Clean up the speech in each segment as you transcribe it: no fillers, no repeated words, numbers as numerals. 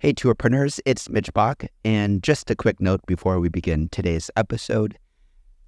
Hey, tourpreneurs, it's Mitch Bach, and just a quick note before we begin today's episode.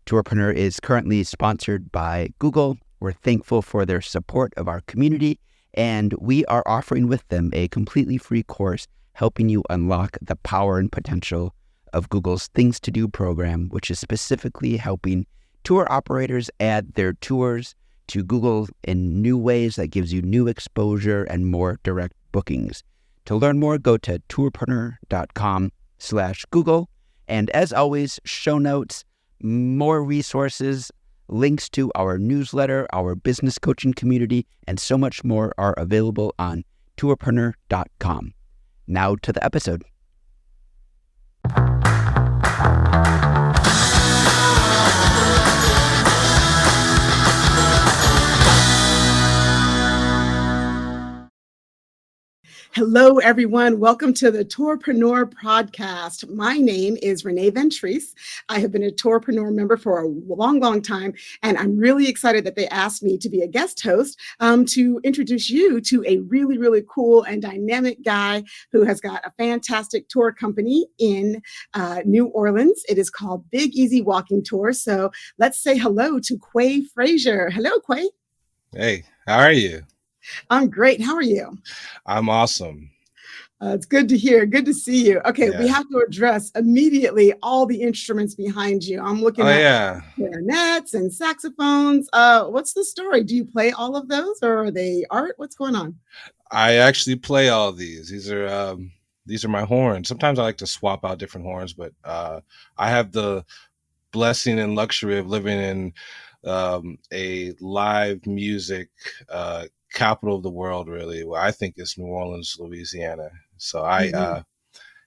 Tourpreneur is currently sponsored by Google. We're thankful for their support of our community, and we are offering with them a completely free course helping you unlock the power and potential of Google's Things to Do program, which is specifically helping tour operators add their tours to Google in new ways that gives you new exposure and more direct bookings. To learn more, go to tourpreneur.com/Google. And as always, show notes, more resources, links to our newsletter, our business coaching community, and so much more are available on tourpreneur.com. Now to the episode. Hello, everyone. Welcome to the Tourpreneur podcast. My name is Renee Ventrice. I have been a Tourpreneur member for a long time, and I'm really excited that they asked me to be a guest host to introduce you to a really cool and dynamic guy who has got a fantastic tour company in New Orleans. It is called Big Easy Walking Tour. So let's say hello to Quay Frazier. Hello, Quay. Hey, how are you? I'm great. How are you? I'm awesome. It's good to hear. Good to see you. Okay, Yeah. we have to address immediately all the instruments behind you. I'm looking at clarinets and saxophones. What's the story? Do you play all of those, or are they art? What's going on? I actually play all of these. These are my horns. Sometimes I like to swap out different horns, but I have the blessing and luxury of living in a live music capital of the world, really. Well, I think it's New Orleans, Louisiana. So I'm a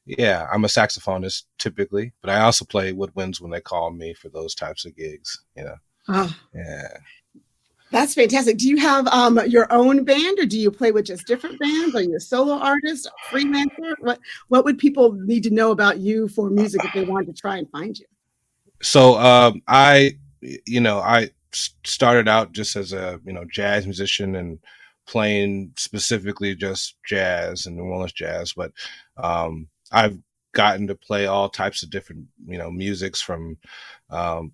saxophonist typically, but I also play woodwinds when they call me for those types of gigs, Oh, Yeah. that's fantastic. Do you have your own band, or do you play with just different bands? Are you a solo artist, freelancer? What would people need to know about you for music if they wanted to try and find you? So I started out just as a jazz musician and playing specifically just jazz and New Orleans jazz, but I've gotten to play all types of different musics, from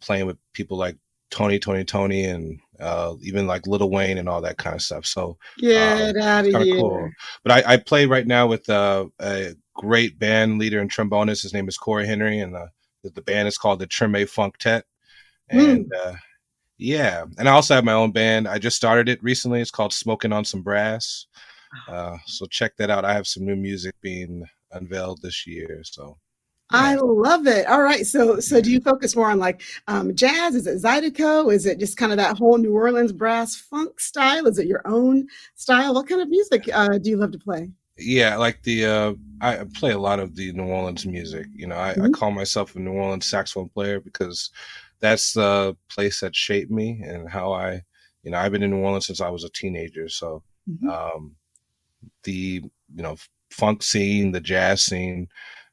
playing with people like Tony, and even like Lil Wayne and all that kind of stuff. So Get out it's of kind of here. cool. But I play right now with a great band leader and trombonist. His name is Corey Henry, and the band is called the Treme Funktet. And and I also have my own band. I just started it recently. It's called Smoking on Some Brass. So check that out. I have some new music being unveiled this year. So I love it. All right. So do you focus more on like jazz? Is it Zydeco? Is it just kind of that whole New Orleans brass funk style? Is it your own style? What kind of music do you love to play? Yeah, like I play a lot of the New Orleans music. I call myself a New Orleans saxophone player because that's the place that shaped me and how I've been in New Orleans since I was a teenager. So um, the funk scene, the jazz scene,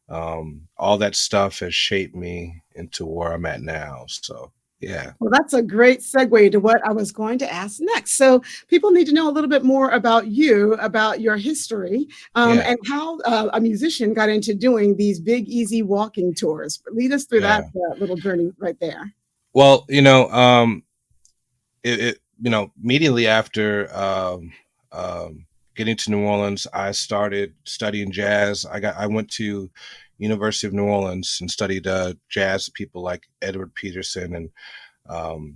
all that stuff has shaped me into where I'm at now. So yeah. Well, that's a great segue to what I was going to ask next. So people need to know a little bit more about you, about your history, and how a musician got into doing these Big Easy walking tours. Lead us through that little journey right there. Well, immediately after getting to New Orleans, I started studying jazz. I went to University of New Orleans and studied jazz with people like Edward Peterson and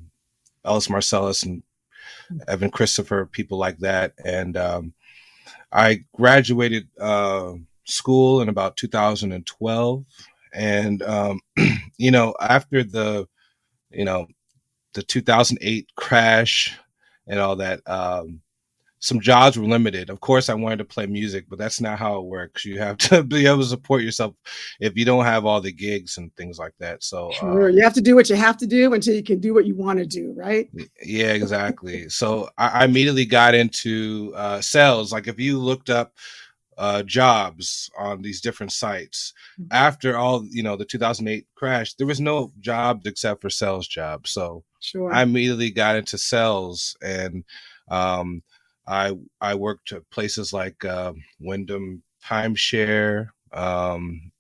Ellis Marcellus and Evan Christopher, people like that. And I graduated school in about 2012. And, after the 2008 crash and all that, some jobs were limited. Of course, I wanted to play music, but that's not how it works. You have to be able to support yourself if you don't have all the gigs and things like that. So sure, you have to do what you have to do until you can do what you want to do, right? Yeah, exactly. So I immediately got into sales. Like if you looked up jobs on these different sites after all, the 2008 crash, there was no jobs except for sales jobs. So Sure. I immediately got into sales, and I worked at places like Wyndham timeshare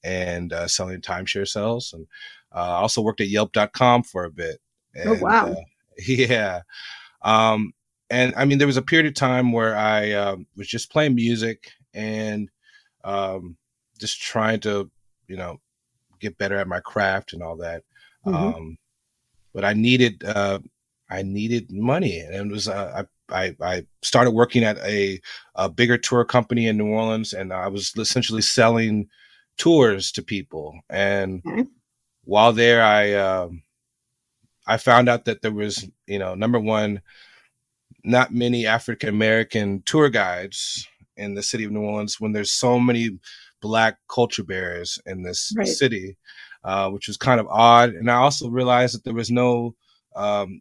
and selling timeshare sales. And I also worked at Yelp.com for a bit. Oh, And wow. yeah. Um, and I mean, there was a period of time where I was just playing music and um, just trying to, you know, get better at my craft and all that. Hmm. But I needed money, and it was I started working at a bigger tour company in New Orleans, and I was essentially selling tours to people. And Okay. while there, I found out that there was, you know, number one, not many African American tour guides in the city of New Orleans when there's so many Black culture bearers in this Right. city, which was kind of odd. And I also realized that there was no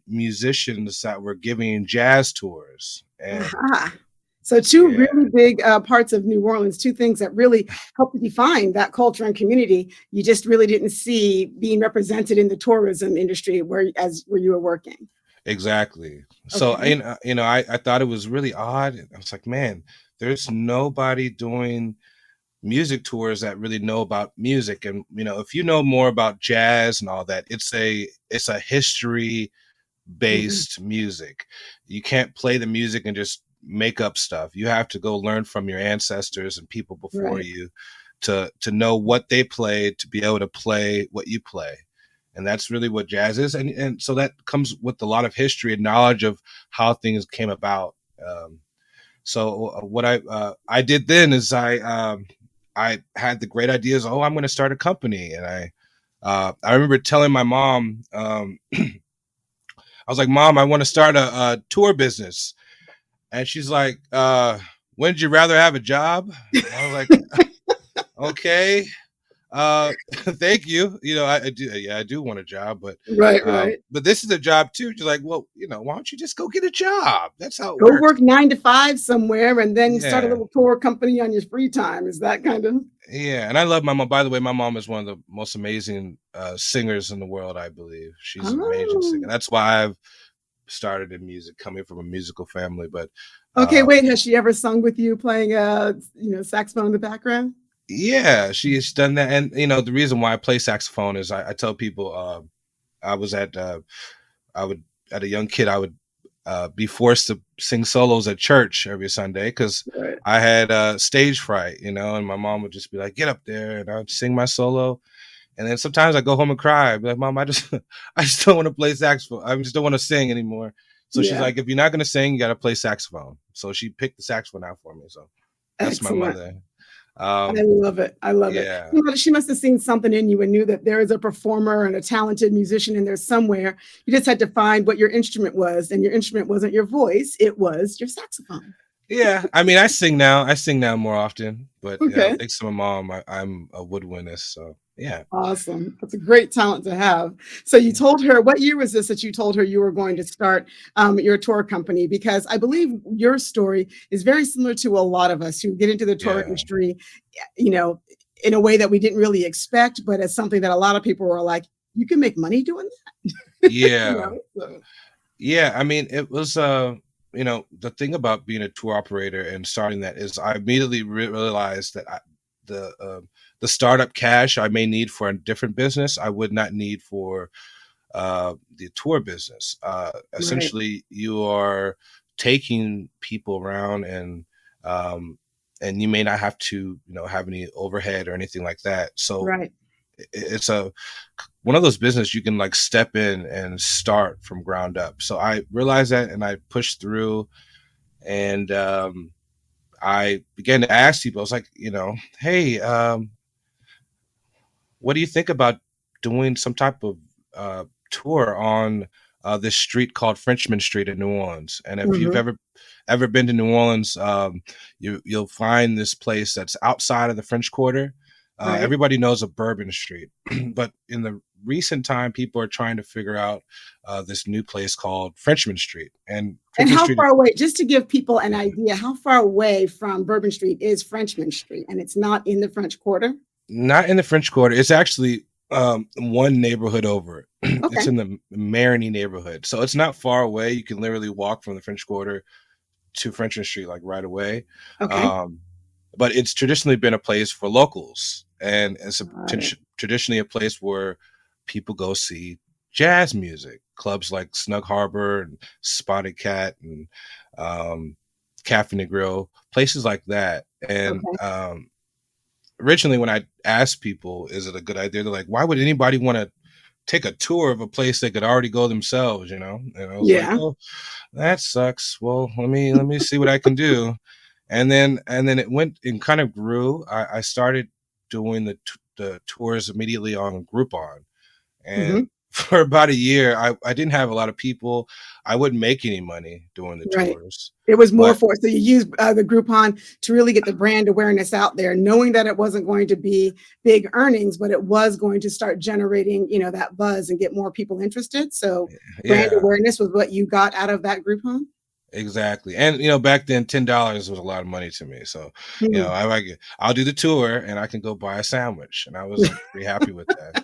musicians that were giving jazz tours. And Aha. So two yeah, really big parts of New Orleans, two things that really help to define that culture and community. You just really didn't see being represented in the tourism industry where you were working. exactly. So Okay. I thought it was really odd. I was like, man, there's nobody doing music tours that really know about music. And if you know more about jazz and all that, it's a history Mhm. based music. You can't play the music and just make up stuff. You have to go learn from your ancestors and people before Right. you to know what they played, to be able to play what you play. And that's really what jazz is. And so that comes with a lot of history and knowledge of how things came about. So what I did then is I had the great ideas. Oh, I'm going to start a company, and I remember telling my mom, I was like, Mom, I want to start a tour business, and she's like, Wouldn't you rather have a job? And I was like, Okay. Thank you. I do. Yeah, I do want a job, Right, right. but this is a job too. She's like, well, why don't you just go get a job? That's how it Go works. work 9 to 5 somewhere and then start a Yeah. little tour company on your free time. Is that kind of Yeah, and I love my mom. By the way, my mom is one of the most amazing singers in the world. I believe she's an amazing singer. Oh. That's why I've started in music, coming from a musical family. But Okay, uh, wait, has she ever sung with you playing saxophone in the background? yeah, she's done that. And the reason why I play saxophone is I tell people I was at I would at a young kid I would be forced to sing solos at church every Sunday because Right. I had stage fright, and my mom would just be like, "Get up there," and I would sing my solo. And then sometimes I go home and cry. I'd be like, Mom, I just don't want to play saxophone. I just don't want to sing anymore. So she's Yeah. like, if you're not going to sing, you got to play saxophone. So she picked the saxophone out for me. So that's my Excellent. mother. I Um, love it. I love it. yeah, She must have seen something in you and knew that there is a performer and a talented musician in there somewhere. You just had to find what your instrument was, and your instrument wasn't your voice, it was your saxophone. yeah. I mean, I sing now. I sing now more often, but Okay. thanks to my mom, I'm a woodwinist. So yeah. Awesome. That's a great talent to have. So you told her, what year was this that you told her you were going to start your tour company? Because I believe your story is very similar to a lot of us who get into the tour Yeah. industry, you know, in a way that we didn't really expect, but as something that a lot of people were like, you can make money doing that. Yeah. So, Yeah, I mean, it was the thing about being a tour operator and starting that is I immediately realized that the startup cash I may need for a different business, I would not need for the tour business. right, Essentially, you are taking people around and you may not have to, have any overhead or anything like that. So right. it's a one of those business you can like step in and start from ground up. So I realized that and I pushed through and I began to ask people, I was like, hey, what do you think about doing some type of tour on this street called Frenchman Street in New Orleans? And if you've Mhm. ever been to New Orleans, you'll find this place that's outside of the French Quarter. Right. Everybody knows of Bourbon Street, but in the recent time, people are trying to figure out this new place called Frenchman Street. And And Frenchman how Street, far away, just to give people an yeah, idea, how far away from Bourbon Street is Frenchman Street? And it's not in the French Quarter? not in the French Quarter. It's actually one neighborhood over. It's Okay. in the Marigny neighborhood, so it's not far away. You can literally walk from the French Quarter to Frenchman Street like right away. Okay. Um, but it's traditionally been a place for locals, and it's Got it. traditionally a place where people go see jazz music. Clubs like Snug Harbor and Spotted Cat and um, Cafe Negro, places like that. And Okay. originally, when I asked people, "Is it a good idea?" They're like, "Why would anybody want to take a tour of a place they could already go themselves?" You know, and I was like, Yeah. "Oh, that sucks. Well, let me see what I can do." And then it went and kind of grew. I started doing the tours immediately on Groupon, Hmm. and for about a year, I didn't have a lot of people. I wouldn't make any money doing the Right. tours, It was more but for, so you used the Groupon to really get the brand awareness out there, knowing that it wasn't going to be big earnings, but it was going to start generating, that buzz and get more people interested. So brand yeah, awareness was what you got out of that Groupon. exactly. And back then, $10 was a lot of money to me. So Hmm. I'll do the tour and I can go buy a sandwich, and I was pretty happy with that.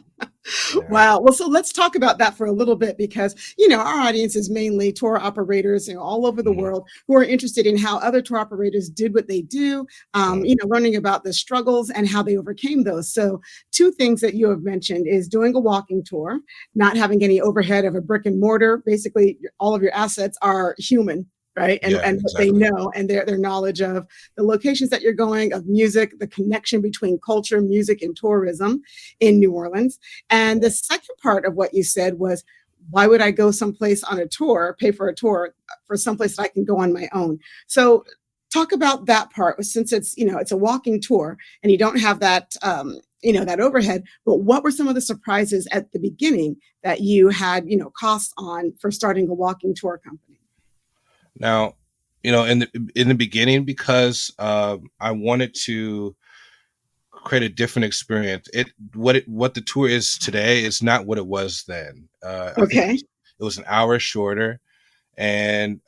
Yeah. Wow. Well, so let's talk about that for a little bit because, our audience is mainly tour operators, all over the Mhm. world who are interested in how other tour operators did what they do, Mhm. learning about the struggles and how they overcame those. So, two things that you have mentioned is doing a walking tour, not having any overhead of a brick and mortar. Basically, all of your assets are human. Right. And Yeah, and what they exactly. know and their knowledge of the locations that you're going, of music, the connection between culture, music, and tourism in New Orleans. And the second part of what you said was, why would I go someplace on a tour, pay for a tour for someplace that I can go on my own? So talk about that part since it's a walking tour and you don't have that, that overhead. But what were some of the surprises at the beginning that you had, costs on for starting a walking tour company? Now, in the beginning, because I wanted to create a different experience. What the tour is today is not what it was then. I think Okay. it was an hour shorter, and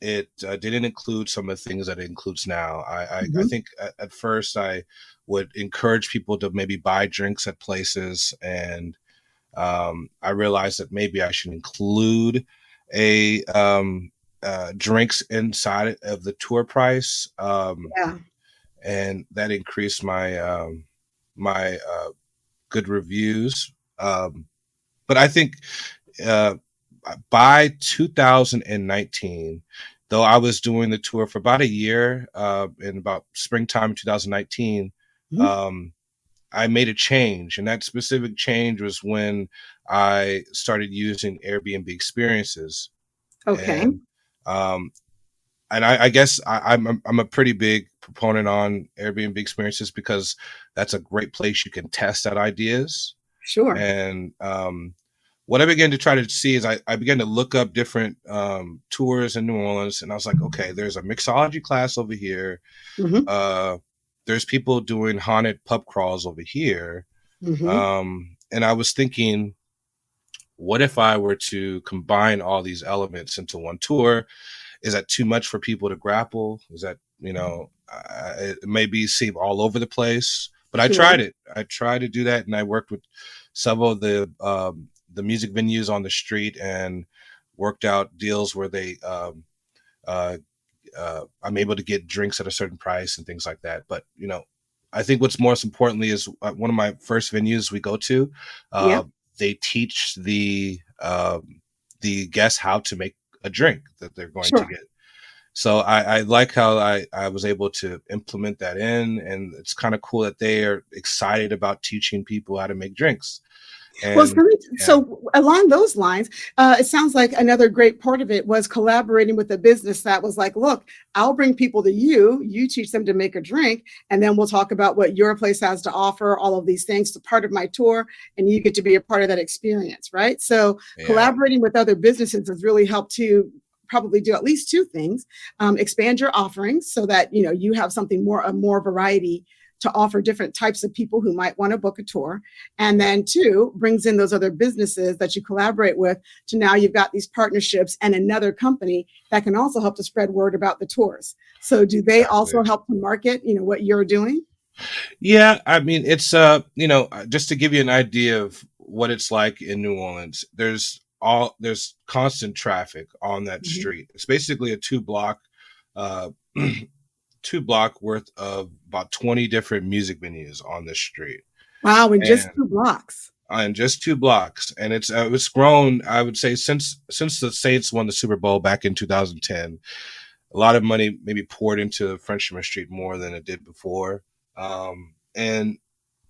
it didn't include some of the things that it includes now. I Hmm. think at first I would encourage people to maybe buy drinks at places, and I realized that maybe I should include a drinks inside of the tour price, Yeah. and that increased my good reviews. But I think uh, by 2019, though I was doing the tour for about a year, in about springtime 2019, Mhm. um, I made a change, and that specific change was when I started using Airbnb experiences, Okay. and um, I guess I'm a pretty big proponent on Airbnb experiences because that's a great place you can test out ideas. Sure. And what I began to try to see is I began to look up different tours in New Orleans, and I was like, okay, there's a mixology class over here. Hmm. Uh, there's people doing haunted pub crawls over here. Hmm. And I was thinking, what if I were to combine all these elements into one tour? Is that too much for people to grapple? Is that, it maybe seem all over the place? But I Sure. tried it. I tried to do that, and I worked with several of the music venues on the street and worked out deals where they uh, I'm able to get drinks at a certain price and things like that. But I think what's most importantly is one of my first venues we go to. Yeah. Uh, they teach the guests how to make a drink that they're going to Sure. get. So I like how I was able to implement that in, and it's kind of cool that they are excited about teaching people how to make drinks. Well, And yeah, so along those lines, it sounds like another great part of it was collaborating with a business that was like, look, I'll bring people to you, you teach them to make a drink, and then we'll talk about what your place has to offer, all of these things to part of my tour, and you get to be a part of that experience, right? So yeah, collaborating with other businesses has really helped to probably do at least two things: expand your offerings so that you have something more variety to offer different types of people who might want to book a tour, and yeah, then two, brings in those other businesses that you collaborate with, to now you've got these partnerships and another company that can also help to spread word about the tours. So do they exactly. also help to market, what you're doing? Yeah, I mean, it's just to give you an idea of what it's like in New Orleans. There's constant traffic on that Mhm. street. It's basically a two block uh 2 block worth of about 20 different music venues on this street. Wow, in just And 2 blocks. in just 2 blocks, and it's grown. I would say since the Saints won the Super Bowl back in 2010, a lot of money maybe poured into Frenchman Street more than it did before. And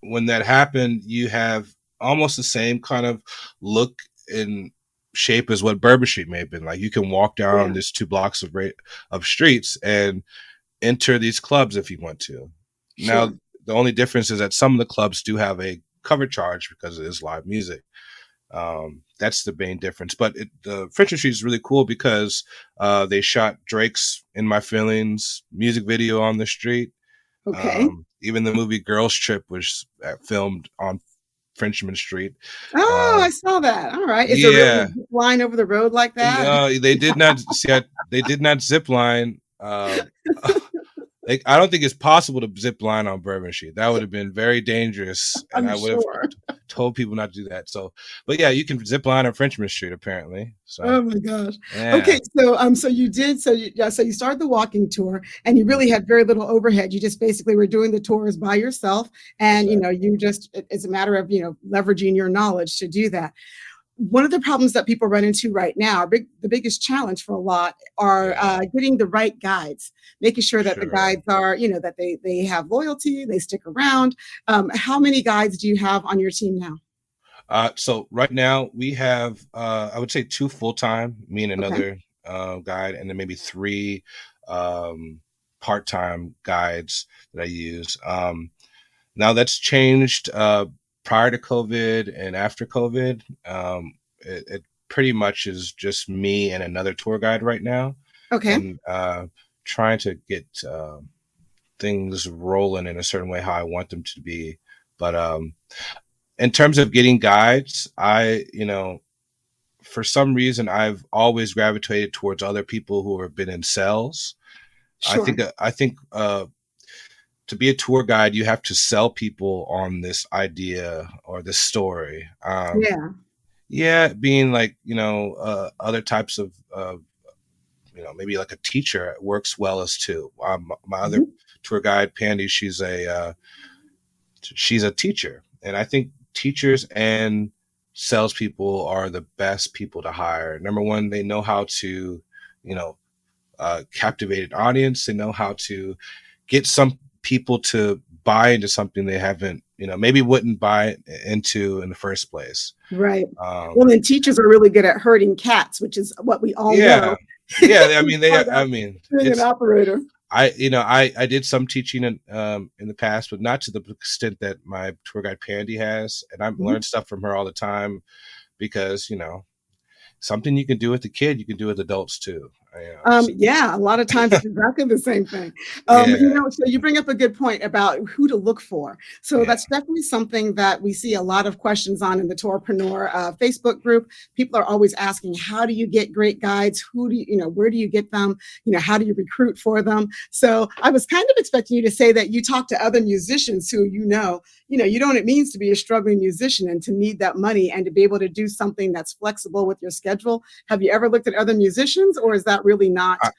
when that happened, you have almost the same kind of look and shape as what Bourbon Street may have been. Like you can walk down Yeah, this 2 blocks of streets and enter these clubs if you want to. Now, sure. the only difference is that some of the clubs do have a cover charge because it is live music. That's the main difference. But the Frenchman Street is really cool because they shot Drake's "In My Feelings" music video on the street. Okay. Even the movie Girls Trip was filmed on Frenchman Street. Oh, I Um, saw that. All right. Is there really a yeah, zip line over the road like that? no, they did not see. They did not zip line. Like, I don't think it's possible to zip line on Bourbon Street. That would have been very dangerous, and I'm I would have sure. told people not to do that. So, but yeah, you can zip line on Frenchman Street apparently. So, Oh my gosh. yeah, Okay, so you did so you started the walking tour and you mm, really had very little overhead. You just basically were doing the tours by yourself and exactly, you just it's a matter of, leveraging your knowledge to do that. One of the problems that people run into right now, the biggest challenge for a lot are yeah, getting the right guides, making sure that the sure. guides are, that they have loyalty, they stick around. How many guides do you have on your team now? So right now we have, I would say 2 full-time, me and Okay. another guide, and then maybe 3 um, part-time guides that I use. Now that's changed prior to COVID and after COVID. It pretty much is just me and another tour guide right now, Okay. and trying to get things rolling in a certain way how I want them to be. But in terms of getting guides, for some reason, I've always gravitated towards other people who have been in sales. Sure. I think to be a tour guide, you have to sell people on this idea or this story. Yeah. Yeah, being like, other types of, maybe like a teacher works well as too. My other Mhm. tour guide, Pandy, she's a teacher, and I think teachers and salespeople are the best people to hire. Number one, they know how to, you know, captivate an audience. They know how to get some people to buy into something they haven't, maybe wouldn't buy into in the first place. Right. Well, Um, then teachers are really good at herding cats, which is what we all yeah, know. yeah. I mean, By that being an it's, operator. I did some teaching in the past, but not to the extent that my tour guide Pandy has, and I've Mhm. learned stuff from her all the time because something you can do with the kid, you can do with adults too. Yeah, a lot of times it's exactly the same thing. Yeah, So you bring up a good point about who to look for. So yeah. that's definitely something that we see a lot of questions on in the Tourpreneur Facebook group. People are always asking, how do you get great guides? Who do where do you get them? How do you recruit for them? So I was kind of expecting you to say that you talk to other musicians who you know what it means to be a struggling musician and to need that money and to be able to do something that's flexible with your schedule. Have you ever looked at other musicians, or is that really not I,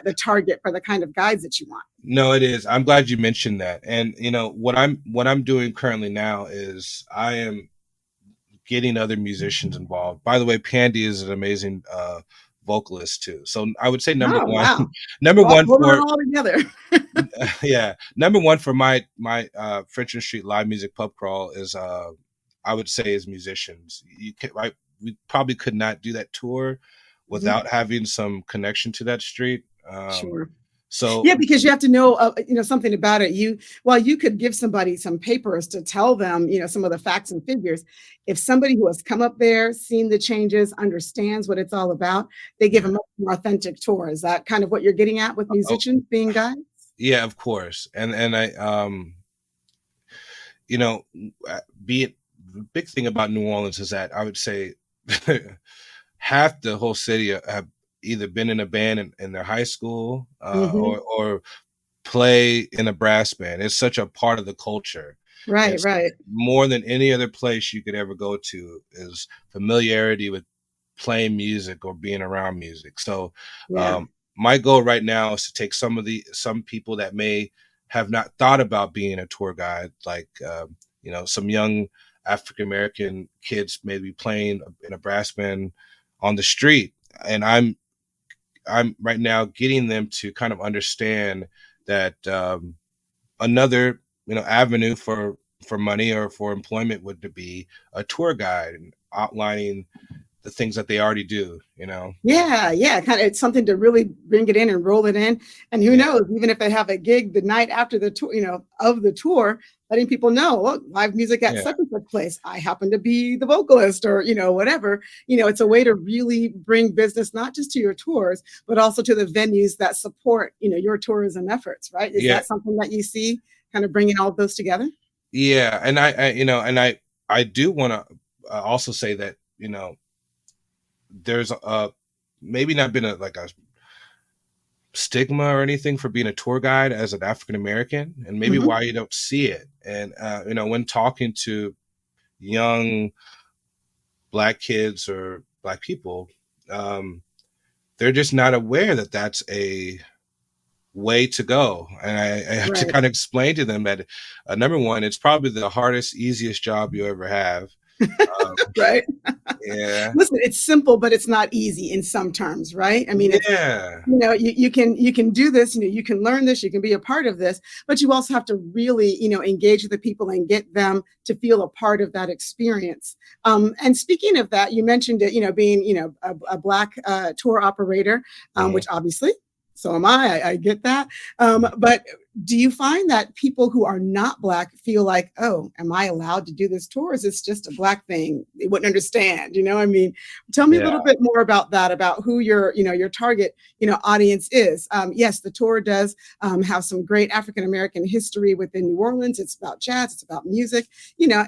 the target for the kind of guides that you want? no, it is. I'm glad you mentioned that. And what I'm doing currently now is I am getting other musicians involved. By the way, Pandy is an amazing vocalist too. So I would say number Oh, one, wow. number All one pulling it for all together. yeah, number one for my French Street live music pub crawl is I would say is musicians. We probably could not do that tour Mhm. without having some connection to that street. Sure. So Yeah, because you have to know, something about it. While you could give somebody some papers to tell them, some of the facts and figures, if somebody who has come up there, seen the changes, understands what it's all about, they give a yeah, much more authentic tour. Is that kind of what you're getting at with oh, musicians being guides? yeah, of course. And I you know, be it the big thing about New Orleans is that I would say half the whole city have either been in a band in their high school Hmm. or play in a brass band. It's such a part of the culture. Right, It's right. more than any other place you could ever go to is familiarity with playing music or being around music. So Yeah. um, my goal right now is to take some people that may have not thought about being a tour guide, like some young African American kids maybe playing in a brass band on the street, and I'm right now getting them to kind of understand that another avenue for money or for employment would to be a tour guide and outlining the things that they already do. Yeah, kind of it's something to really bring it in and roll it in. And who Yeah, knows, even if they have a gig the night after the tour, of the tour, letting people know, look, live music at yeah, such and such place. I happen to be the vocalist or, whatever. It's a way to really bring business not just to your tours, but also to the venues that support, your tourism efforts, right? Is yeah, that something that you see kind of bringing all of those together? yeah. And I do want to also say that there's maybe not been a stigma or anything for being a tour guide as an African American, and maybe Hmm. why you don't see it. And when talking to young Black kids or Black people, um, they're just not aware that that's a way to go. And I have to Right. kind of explain to them that number one, it's probably the hardest, easiest job you ever have. Um, Right. yeah, Listen, it's simple, but it's not easy in some terms, right? I mean, it's yeah, you can do this, you can learn this, you can be a part of this, but you also have to really, engage with the people and get them to feel a part of that experience. And speaking of that, you mentioned it, being, a Black tour operator, mhm, which obviously, so am I. I get that. But do you find that people who are not Black feel like, oh, am I allowed to do this tour? Is this just a Black thing? They wouldn't understand, I mean, tell me a yeah, little bit more about that, about who your target, audience is. Yes, the tour does have some great African American history within New Orleans. It's about jazz, it's about music,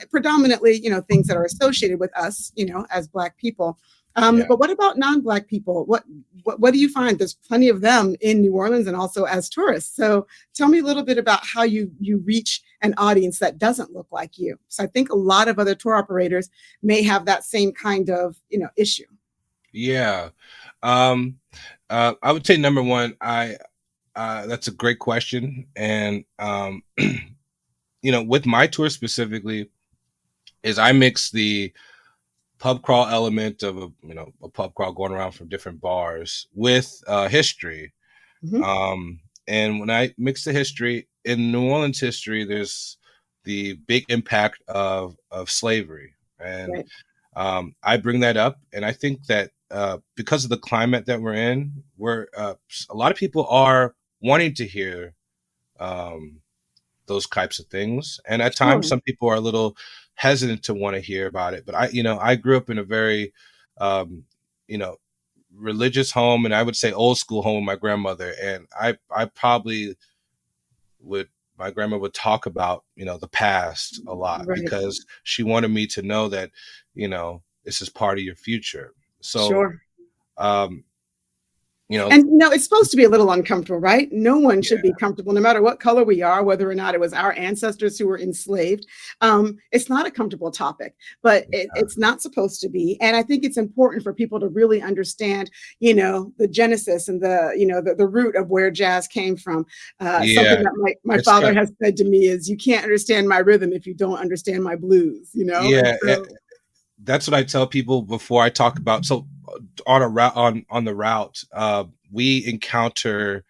predominantly, things that are associated with us, as Black people. yeah. But what about non-Black people? What do you find? There's plenty of them in New Orleans and also as tourists. So tell me a little bit about how you reach an audience that doesn't look like you. So I think a lot of other tour operators may have that same kind of issue. Yeah. Um, I would say number one, that's a great question. And, with my tour specifically is I mix the pub crawl element of a pub crawl going around from different bars with, history. Mhm. And when I mix the history in New Orleans history, there's the big impact of slavery. And Right. I bring that up, and I think that because of the climate that we're in, a lot of people are wanting to hear um, those types of things, and at times Sure. some people are a little hesitant to want to hear about it. But I grew up in a very, um, you know, religious home, and I would say old school home with my grandmother, and I probably would my grandma would talk about the past a lot Right. because she wanted me to know that this is part of your future. So Sure. um you know And it's supposed to be a little uncomfortable, right? No one should yeah, be comfortable, no matter what color we are, whether or not it was our ancestors who were enslaved. It's not a comfortable topic, but it's not supposed to be. And I think it's important for people to really understand, the genesis and the root of where jazz came from. Something yeah, that my it's father kind has said to me is, you can't understand my rhythm if you don't understand my blues. And yeah, so, that's what I tell people before I talk about. So on a route on the route, we encounter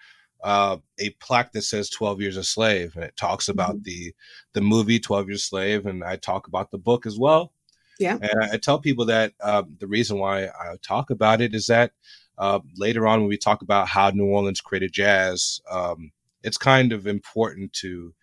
a plaque that says 12 years a slave, and it talks about mhm, the movie 12 Years a Slave, and I talk about the book as well. yeah, And I tell people that the reason why I talk about it is that later on, when we talk about how New Orleans created jazz, it's kind of important to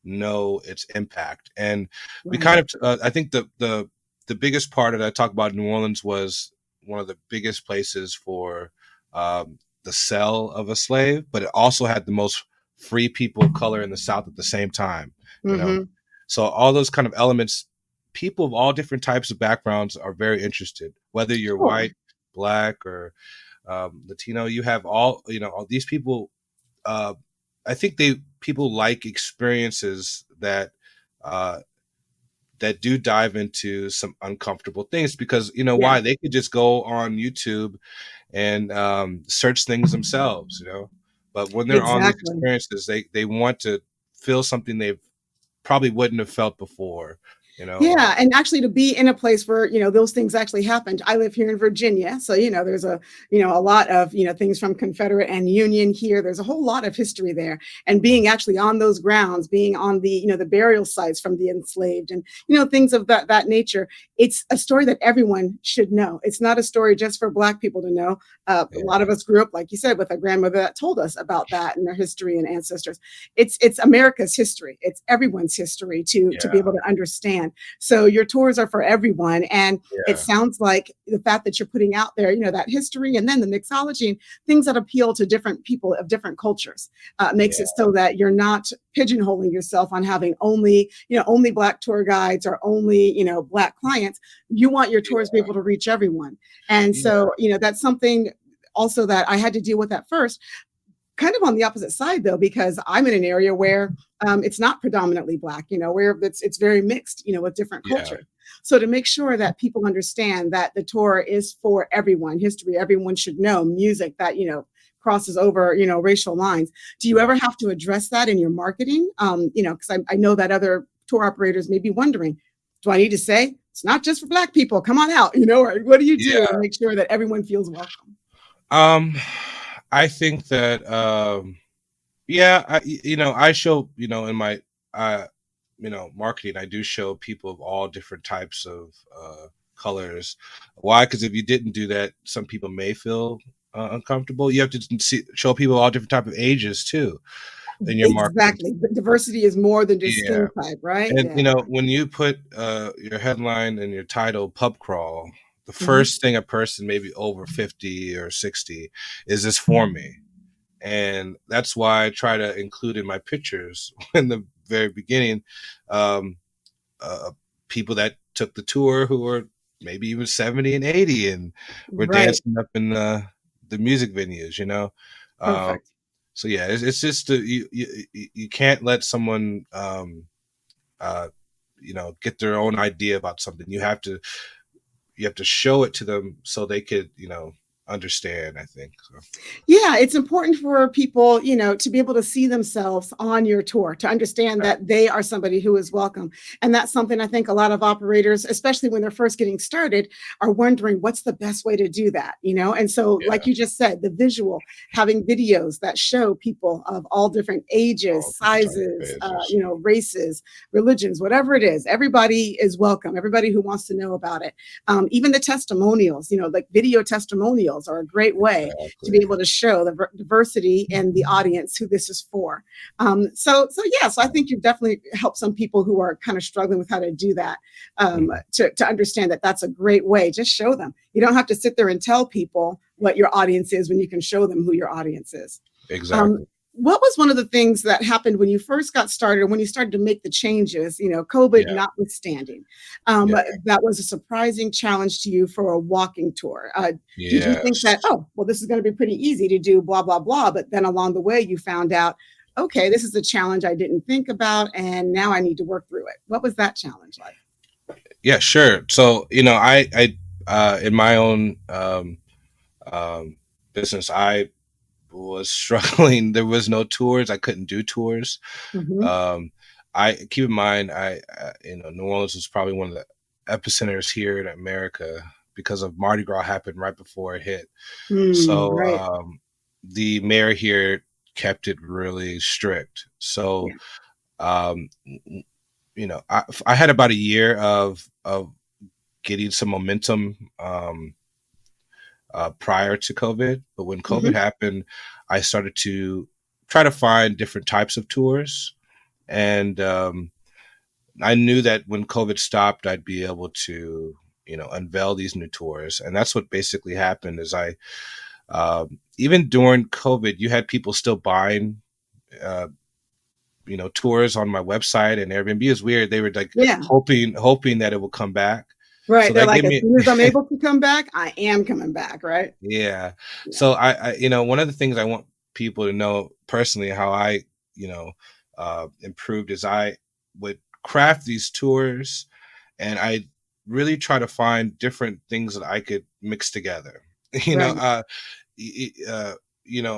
know its impact. And we right, kind of, I think the biggest part that I talk about in New Orleans was one of the biggest places for the sale of a slave, but it also had the most free people of color in the South at the same time. You know, hmm, so all those kind of elements, people of all different types of backgrounds are very interested. Whether you're sure, white, Black, or Latino, you have all these people. Uh, I think people like experiences uh, that do dive into some uncomfortable things because yeah, why they could just go on YouTube and search things themselves, but when they're on these Exactly. experiences, they want to feel something they probably wouldn't have felt before, Yeah, and actually to be in a place where, those things actually happened. I live here in Virginia, so, there's a lot of, things from Confederate and Union here. There's a whole lot of history there. And being actually on those grounds, being on the burial sites from the enslaved and, things of that nature, it's a story that everyone should know. It's not a story just for Black people to know. A lot Yeah, of us grew up, like you said, with a grandmother that told us about that and their history and ancestors. It's America's history. It's everyone's history to be yeah, able to understand. So your tours are for everyone. And it yeah, sounds like the fact that you're putting out there, that history and then the mixology and things that appeal to different people of different cultures makes yeah, it so that you're not pigeonholing yourself on having only Black tour guides or only, Black clients. You want your tours to be able to reach everyone. And yeah, so, that's something also that I had to deal with at first, kind of on the opposite side though, because I'm in an area where it's not predominantly Black, where it's very mixed, with different yeah, cultures. So to make sure that people understand that the tour is for everyone, history everyone should know, music that crosses over racial lines. Do you yeah, ever have to address that in your marketing? Because I know that other tour operators may be wondering, do I need to say it's not just for Black people? Come on out, or what do you do to yeah. make sure that everyone feels welcome? Um, I think that yeah, I show, in my uh marketing, I do show people of all different types of colors. Why? Because if you didn't do that, some people may feel uncomfortable. You have to show people all different type of ages too in your marketing. Exactly. But diversity is more than just Yeah. skin type, right? And Yeah. when you put your headline and your title pub crawl, the Mhm. first thing a person maybe over 50 or 60 is this for me. And that's why I try to include in my pictures in the very beginning, um, uh, people that took the tour who were maybe even 70 and 80 and were Right. dancing up in the music venues. Um, Perfect. so yeah, it's just you can't let someone uh, get their own idea about something. You have to show it to them so they could understand, I think so. Yeah, it's important for people, to be able to see themselves on your tour, to understand that they are somebody who is welcome. And that's something I think a lot of operators, especially when they're first getting started, are wondering what's the best way to do that. And so, Yeah, like you just said, the visual, having videos that show people of all different ages, all different type of sizes, phases. races, religions, whatever it is, everybody is welcome. Everybody who wants to know about it. Even the testimonials, like video testimonials are a great way to be Exactly. able to show the diversity in the audience who this is for. So yes, I think you've definitely helped some people who are kind of struggling with how to do that, Mhm. to understand that that's a great way. Just show them. You don't have to sit there and tell people what your audience is when you can show them who your audience is. Um, Exactly. what was one of the things that happened when you first got started, when you started to make the changes, COVID Yeah. notwithstanding? Yeah. That was a surprising challenge to you for a walking tour. Did you think that, Yes. oh, well, this is going to be pretty easy to do, blah, blah, blah. But then along the way, you found out, okay, this is a challenge I didn't think about. And now I need to work through it. What was that challenge like? Yeah, sure. So, I in my own um business, I was struggling. There was no tours. I couldn't do tours. Hmm. Um I keep in mind, New Orleans was probably one of the epicenters here in America because of Mardi Gras happened right before it hit. So, Right. the mayor here kept it really strict. So, Yeah. um I had about a year of getting some momentum, prior to COVID, but when COVID Hmm. happened, I started to try to find different types of tours, and I knew that when COVID stopped, I'd be able to unveil these new tours, and that's what basically happened. Is I even during COVID, you had people still buying. Uh, tours on my website and Airbnb. Is weird. They were like Yeah. hoping that it will come back. Right. So They're that like, gave as me soon as I'm able to come back, I am coming back. Right. yeah. Yeah. So one of the things I want people to know personally how I, you know, improved is I would craft these tours and I really try to find different things that I could mix together. you know, Right. y- y- uh,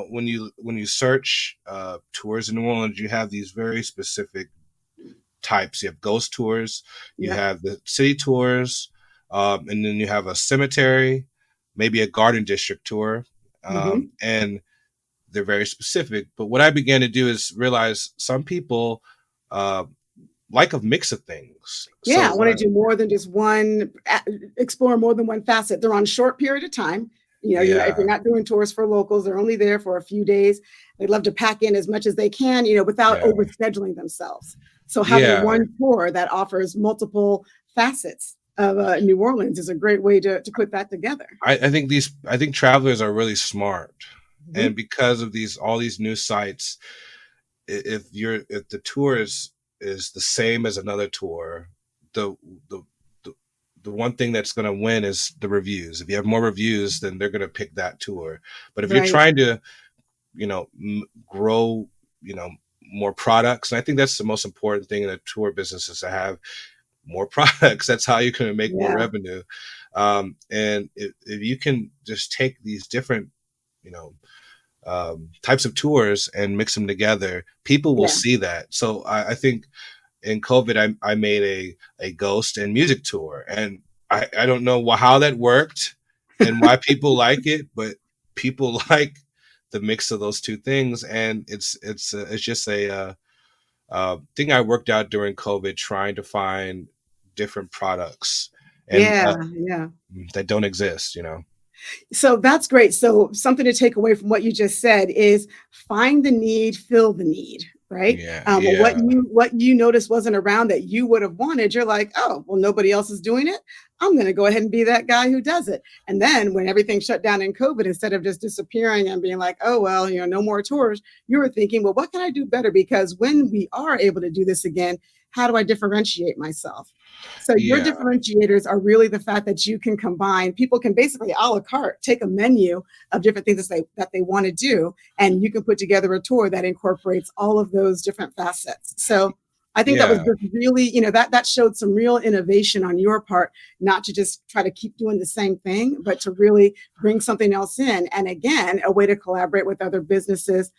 when you search tours in New Orleans, you have these very specific types. You have ghost tours, you Yep. have the city tours, and then you have a cemetery, maybe a garden district tour, Hmm. and they're very specific. But what I began to do is realize some people uh, like a mix of things. Yeah, So I want to do more than just one, explore more than one facet. They're on short period of time. If you're yeah, not doing tours for locals, they're only there for a few days. They'd love to pack in as much as they can, without yeah, overscheduling themselves. So having yeah. one tour that offers multiple facets of New Orleans is a great way to put that together. I think travelers are really smart, and Mhm. because of these all these new sites, if the tour is the same as another tour, the the the, the one thing that's going to win is the reviews. If you have more reviews, then they're going to pick that tour. But if you're Right. trying to, grow, you know, more products, and I think that's the most important thing in a tour business is to have more products. That's how you're going to make more Yeah. revenue. And if you can just take these different, you know, types of tours and mix them together, people will Yeah. see that. So I think in COVID, I made a ghost and music tour, and I don't know how that worked and why people like it, but people like the mix of those two things, and it's just a thing I worked out during COVID, trying to find different products and Yeah. Yeah. that don't exist. You know. So that's great. So something to take away from what you just said is find the need, fill the need, right? Yeah, Well, what yeah, you noticed wasn't around that you would have wanted, you're like, oh, well, nobody else is doing it. I'm going to go ahead and be that guy who does it. And then when everything shut down in COVID, instead of just disappearing and being like, oh, well, no more tours, you were thinking, well, what can I do better? Because when we are able to do this again, how do I differentiate myself? So your yeah, differentiators are really the fact that you can combine. People can basically a la carte take a menu of different things that they want to do, and you can put together a tour that incorporates all of those different facets. So I think that was yeah, just really, that showed some real innovation on your part, not to just try to keep doing the same thing, but to really bring something else in. And again, a way to collaborate with other businesses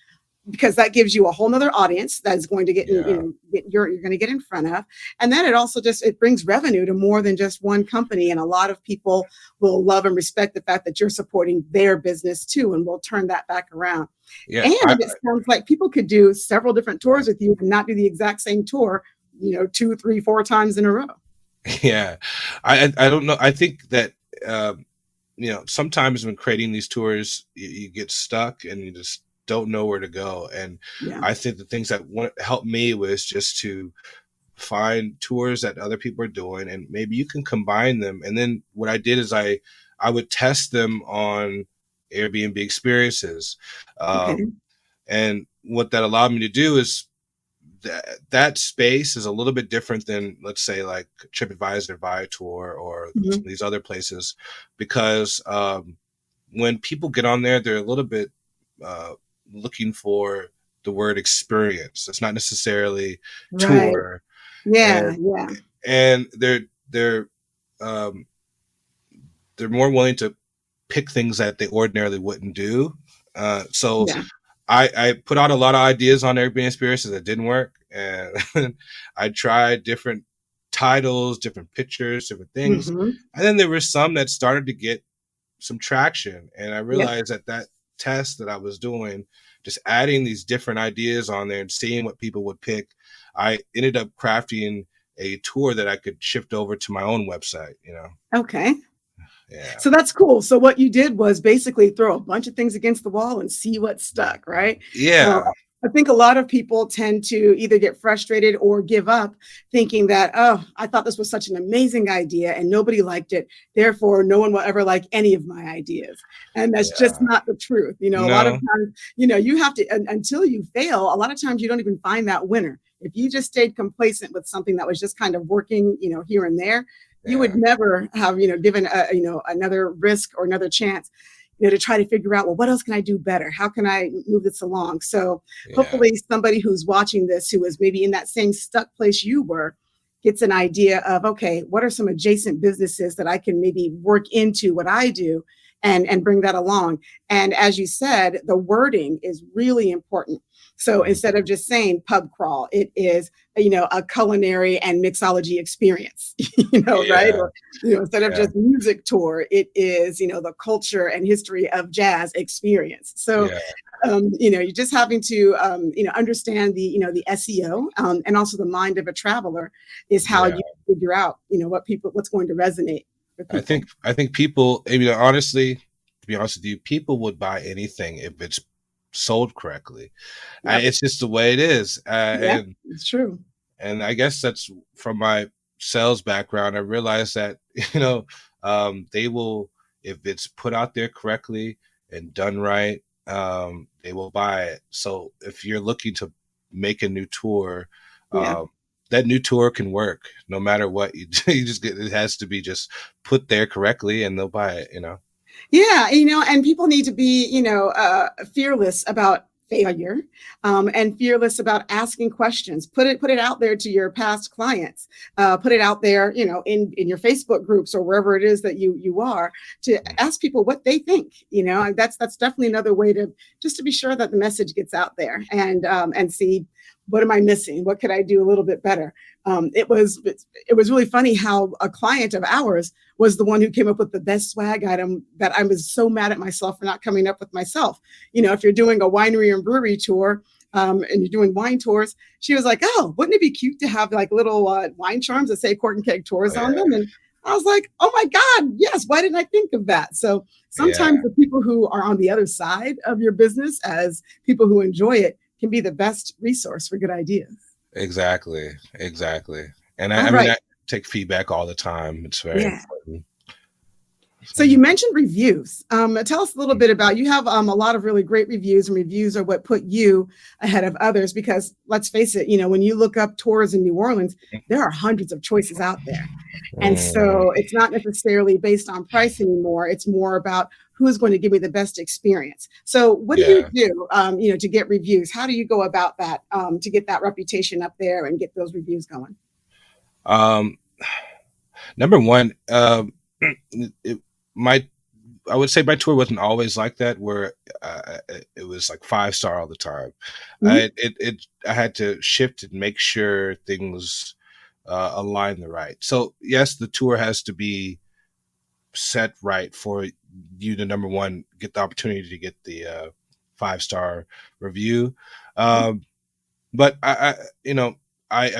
because that gives you a whole nother audience that's going to get in, yeah. you're going to get in front of. And then it also just it brings revenue to more than just one company, and a lot of people will love and respect the fact that you're supporting their business too, and we'll turn that back around. Yeah, And it sounds like people could do several different tours with you and not do the exact same tour, 2, 3, 4 times in a row. yeah. I don't know. I think that um, sometimes when creating these tours, you get stuck and you just don't know where to go. And Yeah. I think the things that helped me was just to find tours that other people are doing, and maybe you can combine them. And then what I did is I would test them on Airbnb experiences, Okay. and what that allowed me to do is that space is a little bit different than, let's say, like TripAdvisor, Viator, or some of Mhm. these other places, because when people get on there, they're a little bit uh, looking for the word experience. It's not necessarily Right. tour, Yeah. and Yeah. and um, they're more willing to pick things that they ordinarily wouldn't do. So Yeah. I put out a lot of ideas on Airbnb experiences that didn't work, and I tried different titles, different pictures, different things, Hmm. and then there were some that started to get some traction, and I Yep. realized that test that I was doing, just adding these different ideas on there and seeing what people would pick, I ended up crafting a tour that I could shift over to my own website. Okay. Yeah, So that's cool. So what you did was basically throw a bunch of things against the wall and see what stuck, right? yeah, I think a lot of people tend to either get frustrated or give up thinking that, oh, I thought this was such an amazing idea and nobody liked it. Therefore, no one will ever like any of my ideas. And that's just yeah. not the truth. A lot of No, times, you have to, until you fail, a lot of times you don't even find that winner. If you just stayed complacent with something that was just kind of working, here and there, you would yeah, never have, given another risk or another chance, to try to figure out, well, what else can I do better? How can I move this along? So yeah, hopefully somebody who's watching this, who is maybe in that same stuck place you were, gets an idea of, okay, what are some adjacent businesses that I can maybe work into what I do and bring that along. And as you said, the wording is really important. So instead of just saying pub crawl, it is, a culinary and mixology experience, right? Yeah. Or, instead of Yeah. just music tour, it is, the culture and history of jazz experience. So, Yeah. you're just having to, understand the SEO, and also the mind of a traveler is how Yeah. you figure out, what's going to resonate with I people. think people, honestly, to be honest with you, people would buy anything if it's sold correctly. Yep. It's just the way it is. Yeah, it's true. And I guess that's from my sales background. I realized that, they will, if it's put out there correctly and done right, they will buy it. So if you're looking to make a new tour, Yeah. that new tour can work no matter what you do. It has to be just put there correctly and they'll buy it. Yeah, and people need to be, fearless about failure, and fearless about asking questions. Put it out there to your past clients. Put it out there, in your Facebook groups or wherever it is that you are, to ask people what they think. And that's definitely another way to be sure that the message gets out there, and see, what am I missing? What could I do a little bit better? It was really funny how a client of ours was the one who came up with the best swag item that I was so mad at myself for not coming up with myself. If you're doing a winery and brewery tour, and you're doing wine tours, she was like, "Oh, wouldn't it be cute to have like little wine charms that say Cork and Keg Tours on them?" And I was like, "Oh my God, yes! Why didn't I think of that?" So Yeah, sometimes the people who are on the other side of your business, as people who enjoy it, can be the best resource for good ideas. exactly. Exactly. And All I right. take feedback all the time. It's very Yeah. important. So you mentioned reviews. Tell us a little So, bit about, you have a lot of really great reviews, and reviews are what put you ahead of others, because let's face it, when you look up tours in New Orleans, there are hundreds of choices out there. And mm, so it's not necessarily based on price anymore. It's more about who's going to give me the best experience. So what do you yeah. do, to get reviews? How do you go about that, to get that reputation up there and get those reviews going? Um, Number one, it, my I would say my tour wasn't always like that, where it was like 5-star all the time. Mhm. I had to shift and make sure things align the right. So yes, the tour has to be set right for you to, number one, get the opportunity to get the 5-star review. Um, but I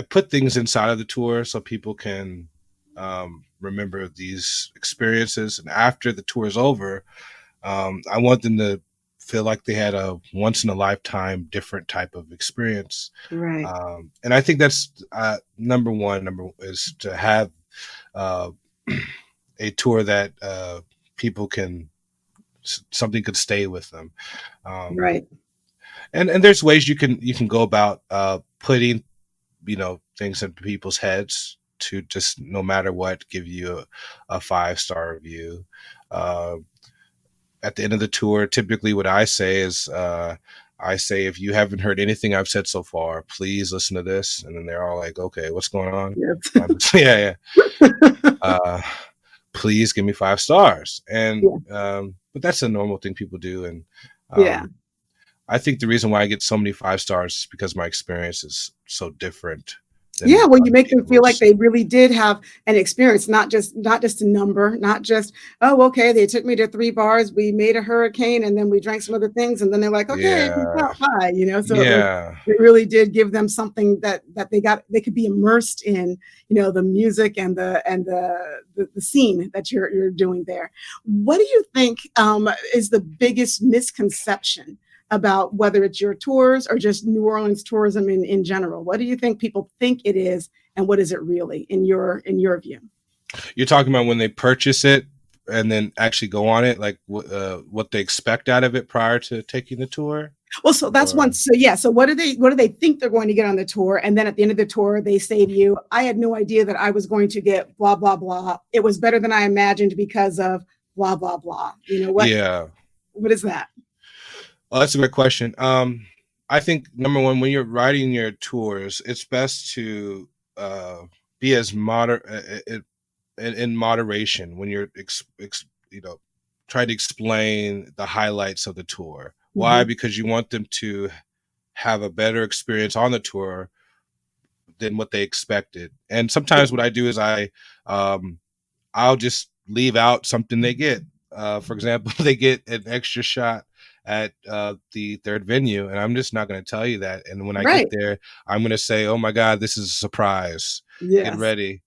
put things inside of the tour so people can remember these experiences, and after the tour is over, I want them to feel like they had a once in a lifetime different type of experience. Right. And I think that's number one. Number is to have uh, a tour that people can, something could stay with them. Um, Right. and there's ways you can go about putting things in people's heads to just, no matter what, give you a 5-star review. Uh, at the end of the tour, typically what I say is, I say, if you haven't heard anything I've said so far, please listen to this. And then they're all like, okay, what's going on? Yes. Yeah, yeah. Uh, Please give me 5 stars. And Yeah. but that's a normal thing people do. And Yeah. um, I think the reason why I get so many 5 stars is because my experience is so different Yeah, than well, you other make them feel like people's. they really did have an experience, not just a number, not just, oh, okay, they took me to 3 bars, we made a hurricane, and then we drank some other things, and then they're like, okay, peace Yeah, out, bye. So yeah, it really did give them something that they could be immersed in, the music and the scene that you're doing there. What do you think, is the biggest misconception about whether it's your tours or just New Orleans tourism in general? What do you think people think it is, and what is it really in your view? you're talking about when they purchase it and then actually go on it, like what they expect out of it prior to taking the tour, Well, so that's or one. So yeah. So what do they think they're going to get on the tour? And then at the end of the tour, they say to you, "I had no idea that I was going to get blah blah blah. It was better than I imagined because of blah blah blah." yeah. What is that? Oh, that's a great question. I think number one, when you're writing your tours, it's best to be as in moderation when you're try to explain the highlights of the tour. Why? Mhm. Because you want them to have a better experience on the tour than what they expected. And Yeah. sometimes what I do is um, I'll just leave out something they get. For example, they get an extra shot at the third venue, and I'm just not going to tell you that. And when I get Right. there, I'm going to say, "Oh my God, this is a surprise! Get Yes. ready!"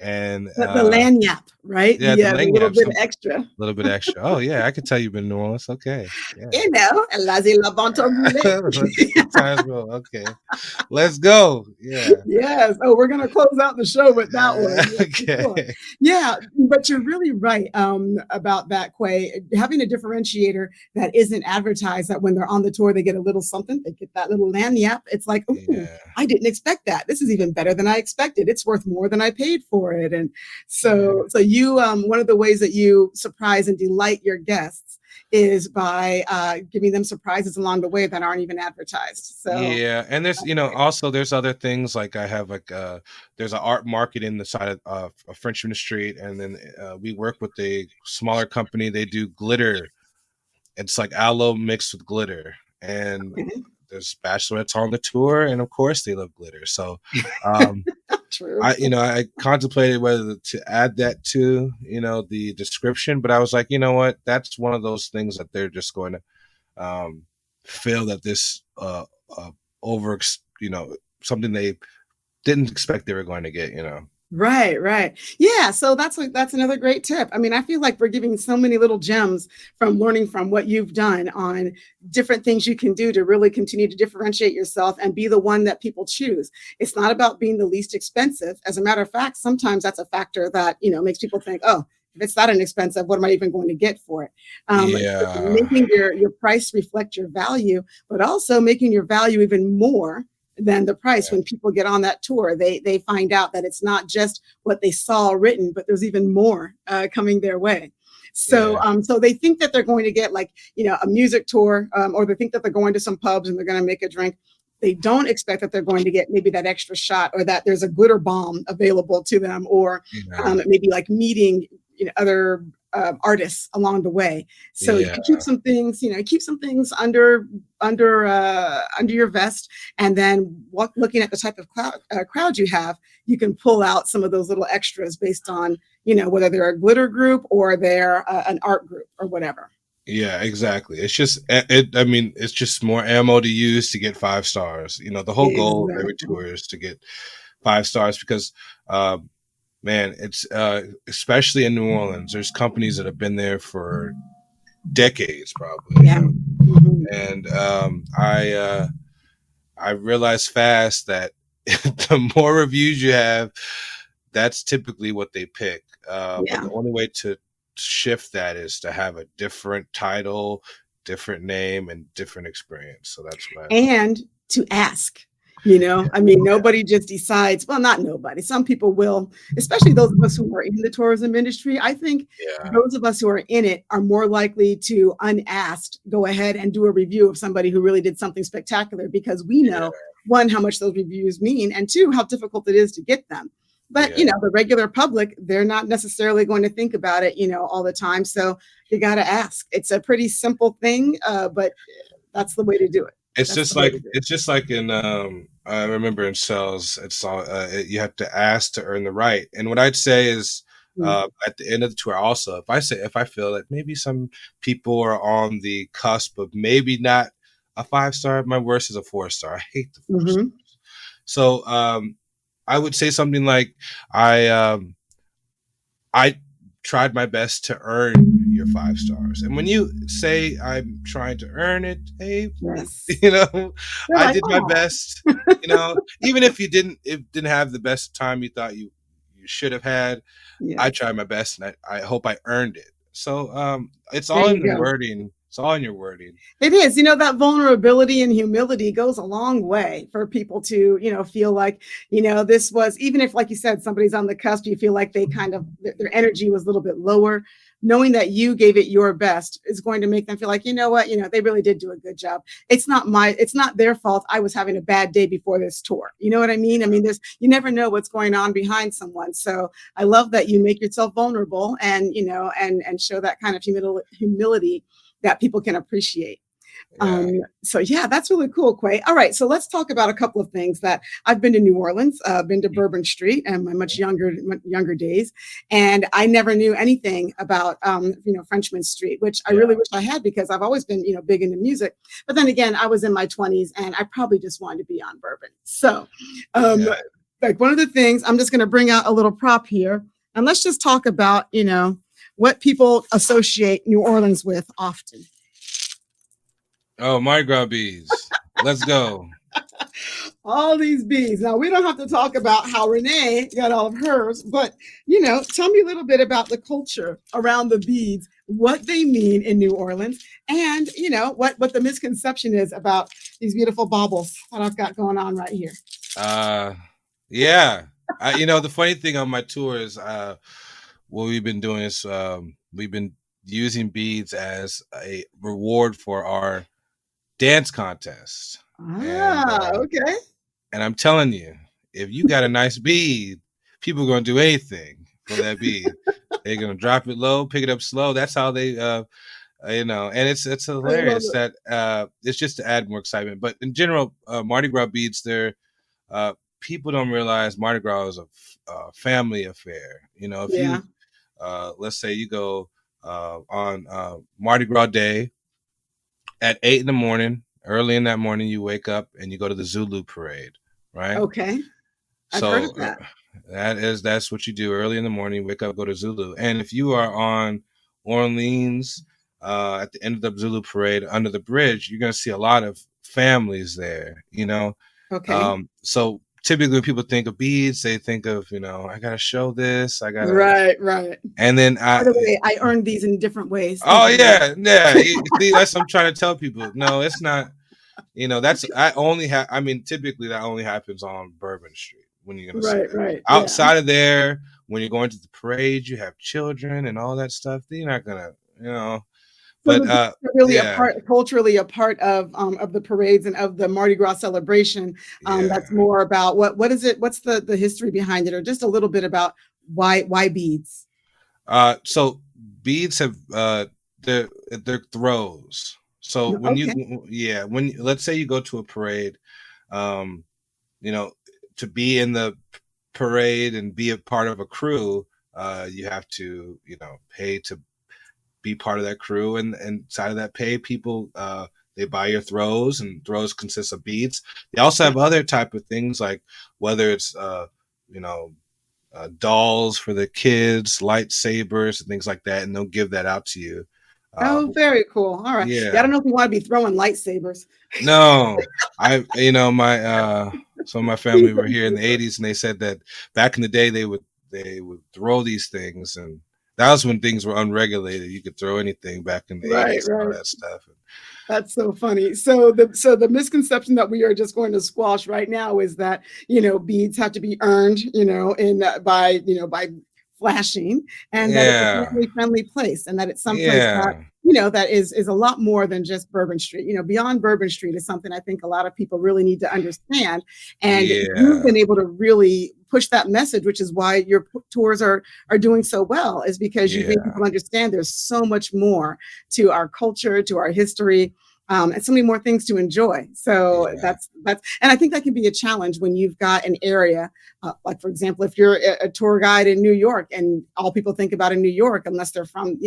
And The lanyap, right? yeah, the The little lanyard, bit some extra. little bit extra. Oh yeah, I could tell you've been in New Orleans. Okay, yeah. You know, laissez la bon rouler. Good times, bro. Okay, let's go. Yeah. Yes. Oh, we're gonna close out the show with that one. Yeah, for sure. Okay. Yeah, but you're really right about that, Quay. Having a differentiator that isn't advertised, that when they're on the tour, they get a little something, they get that little lanyap. It's like, ooh, Yeah. I didn't expect that. This is even better than I expected. It's worth more than I paid for it. And Yeah. so you, one of the ways that you surprise and delight your guests is by giving them surprises along the way that aren't even advertised. So Yeah, and there's that's great. also there's other things like I have like there's an art market in the side of Frenchman Street, and then we work with a smaller company. They do glitter. It's like aloe mixed with glitter, and Okay. there's bachelorettes on the tour, and of course they love glitter. So um, True. I contemplated whether to add that to the description, but I was like, you know what, that's one of those things that they're just going to um, feel that this over something they didn't expect they were going to get. Right, right. Yeah, so that's another great tip. I mean, I feel like we're giving so many little gems from learning from what you've done on different things you can do to really continue to differentiate yourself and be the one that people choose. It's not about being the least expensive. As a matter of fact, sometimes that's a factor that, makes people think, "Oh, if it's that inexpensive, what am I even going to get for it?" So Yeah, making your price reflect your value, but also making your value even more than the price. When people get on that tour, they find out that it's not just what they saw written, but there's even more coming their way. yeah, So they think that they're going to get, like, a music tour, or they think that they're going to some pubs and they're going to make a drink. They don't expect that they're going to get maybe that extra shot, or that there's a glitter bomb available to them, or yeah, maybe like meeting other artists along the way. So you yeah, can keep some things under your vest, and then looking at the type of crowd you have, you can pull out some of those little extras based on whether they're a glitter group or they're an art group or whatever. yeah. Exactly. It's just I mean, it's just more ammo to use to get 5 stars. The whole goal of every Exactly. tour is to get 5 stars because man, it's especially in New Orleans. There's companies that have been there for decades, probably. Yeah. Mhm. And I realized fast that the more reviews you have, that's typically what they pick. But Yeah. the only way to shift that is to have a different title, different name, and different experience. So that's what I. And to ask. I mean, nobody just decides, well, not nobody. Some people will, especially those of us who are in the tourism industry. I think Yeah, those of us who are in it are more likely to, unasked, go ahead and do a review of somebody who really did something spectacular, because we yeah, know, one, how much those reviews mean, and two, how difficult it is to get them. But yeah. the regular public, they're not necessarily going to think about it, all the time. So you got to ask. It's a pretty simple thing, but that's the way to do it. It's That's the just way like to do it. it's just like in I remember in sales, it's all you have to ask to earn the right. And what I'd say is Mm. at the end of the tour, also, if I feel that maybe some people are on the cusp of maybe not a 5 star, my worst is a 4 star. I hate the 4 stars. Mhm. So I would say something like I tried my best to earn your 5 stars. And when you say I'm trying to earn it, hey, Yes. you know, They're I like, did my "Oh." best. Even if you didn't have the best time you thought you should have had, I Yes. tried my best, and I hope I earned it. So it's There all you in the go. wording. It's all in your wording. It is, that vulnerability and humility goes a long way for people to, feel like, this was, even if, like you said, somebody's on the cusp, you feel like they kind of, their energy was a little bit lower. Knowing that you gave it your best is going to make them feel like, you know what, they really did do a good job. It's not their fault. I was having a bad day before this tour. You know what I mean? I mean, you never know what's going on behind someone. So I love that you make yourself vulnerable and, and show that kind of humility that people can appreciate. Yeah. So yeah, that's really cool, Quay. All right, so let's talk about a couple of things that I've been to New Orleans, been to Bourbon Street in my much younger days, and I never knew anything about Frenchman Street, which I really wish I had because I've always been big into music. But then again, I was in my 20s and I probably just wanted to be on bourbon. So, like one of the things, I'm just going to bring out a little prop here, and let's just talk about what people associate New Orleans with often. Oh, Mardi Gras beads. Let's go. All these beads. Now, we don't have to talk about how Renee got all of hers, but, tell me a little bit about the culture around the beads, what they mean in New Orleans, and, what the misconception is about these beautiful baubles that I've got going on right here. Yeah. The funny thing on my tour is what we've been doing is we've been using beads as a reward for our dance contest. Okay. And I'm telling you, if you got a nice bead, people are going to do anything for that bead. They're going to drop it low, pick it up slow. That's how they, and it's hilarious that it's just to add more excitement. But in general, Mardi Gras beads, people don't realize Mardi Gras is a family affair. If you, let's say you go on Mardi Gras Day at 8 a.m, early in that morning, you wake up and you go to the Zulu parade, right? Okay. I've heard of that. That's what you do early in the morning, wake up, go to Zulu. And if you are on Orleans at the end of the Zulu parade under the bridge, you're going to see a lot of families there, Okay. So typically when people think of beads, they think of, I got to show this. I got to. Right. And then by the way, I earned these in different ways. Oh, yeah. See, that's what I'm trying to tell people. No, it's not. Typically that only happens on Bourbon Street when you're going to see that. Right. Outside of there, when you're going to the parade, you have children and all that stuff. You're not going to, but really culturally a part of the parades and of the Mardi Gras celebration. That's more about what is it? What's the history behind it, or just a little bit about why beads? So beads have they're throws. So when when let's say you go to a parade, to be in the parade and be a part of a crew, you have to, pay to be part of that crew, and inside of that pay, people they buy your throws, and throws consist of beads. They also have other type of things, like whether it's dolls for the kids, lightsabers, and things like that, and they'll give that out to you. Very cool. All right. Yeah, I don't know if you want to be throwing lightsabers. No, some of my family were here in the 80s, and they said that back in the day they would throw these things, and that was when things were unregulated. You could throw anything back in the 80s and all that stuff. That's so funny. So the misconception that we are just going to squash right now is that, beads have to be earned, by flashing, and that it's a family-friendly place, and that it's someplace that, that is a lot more than just Bourbon Street. Beyond Bourbon Street is something I think a lot of people really need to understand. And you've been able to really push that message, which is why your tours are doing so well, is because you make people understand there's so much more to our culture, to our history. And so many more things to enjoy. So that's, and I think that can be a challenge when you've got an area, like for example, if you're a tour guide in New York, and all people think about in New York, unless they're from,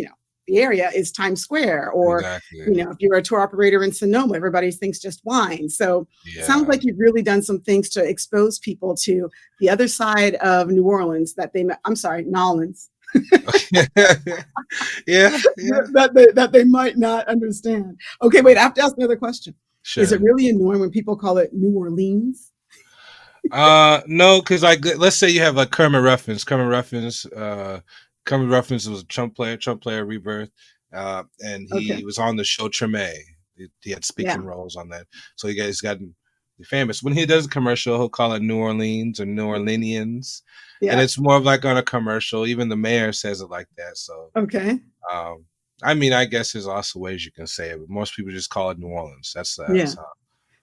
the area, is Times Square, or, if you're a tour operator in Sonoma, everybody thinks just wine. So it sounds like you've really done some things to expose people to the other side of New Orleans Nolans. that they might not understand. Okay, wait, I have to ask another question. Sure. Is it really annoying when people call it New Orleans? No, because let's say you have like Kermit Ruffins. Kermit Ruffins was a Trump player, Rebirth, and Okay. he was on the show Treme. He had Yeah. speaking roles on that. So you guys gotten famous. When he does a commercial, he'll call it New Orleans or New Orleanians, and Yeah. it's more of like on a commercial. Even the mayor says it like that. So, Okay. um, I mean, I guess there's also ways you can say it, but most people just call it New Orleans. Yeah. That's how.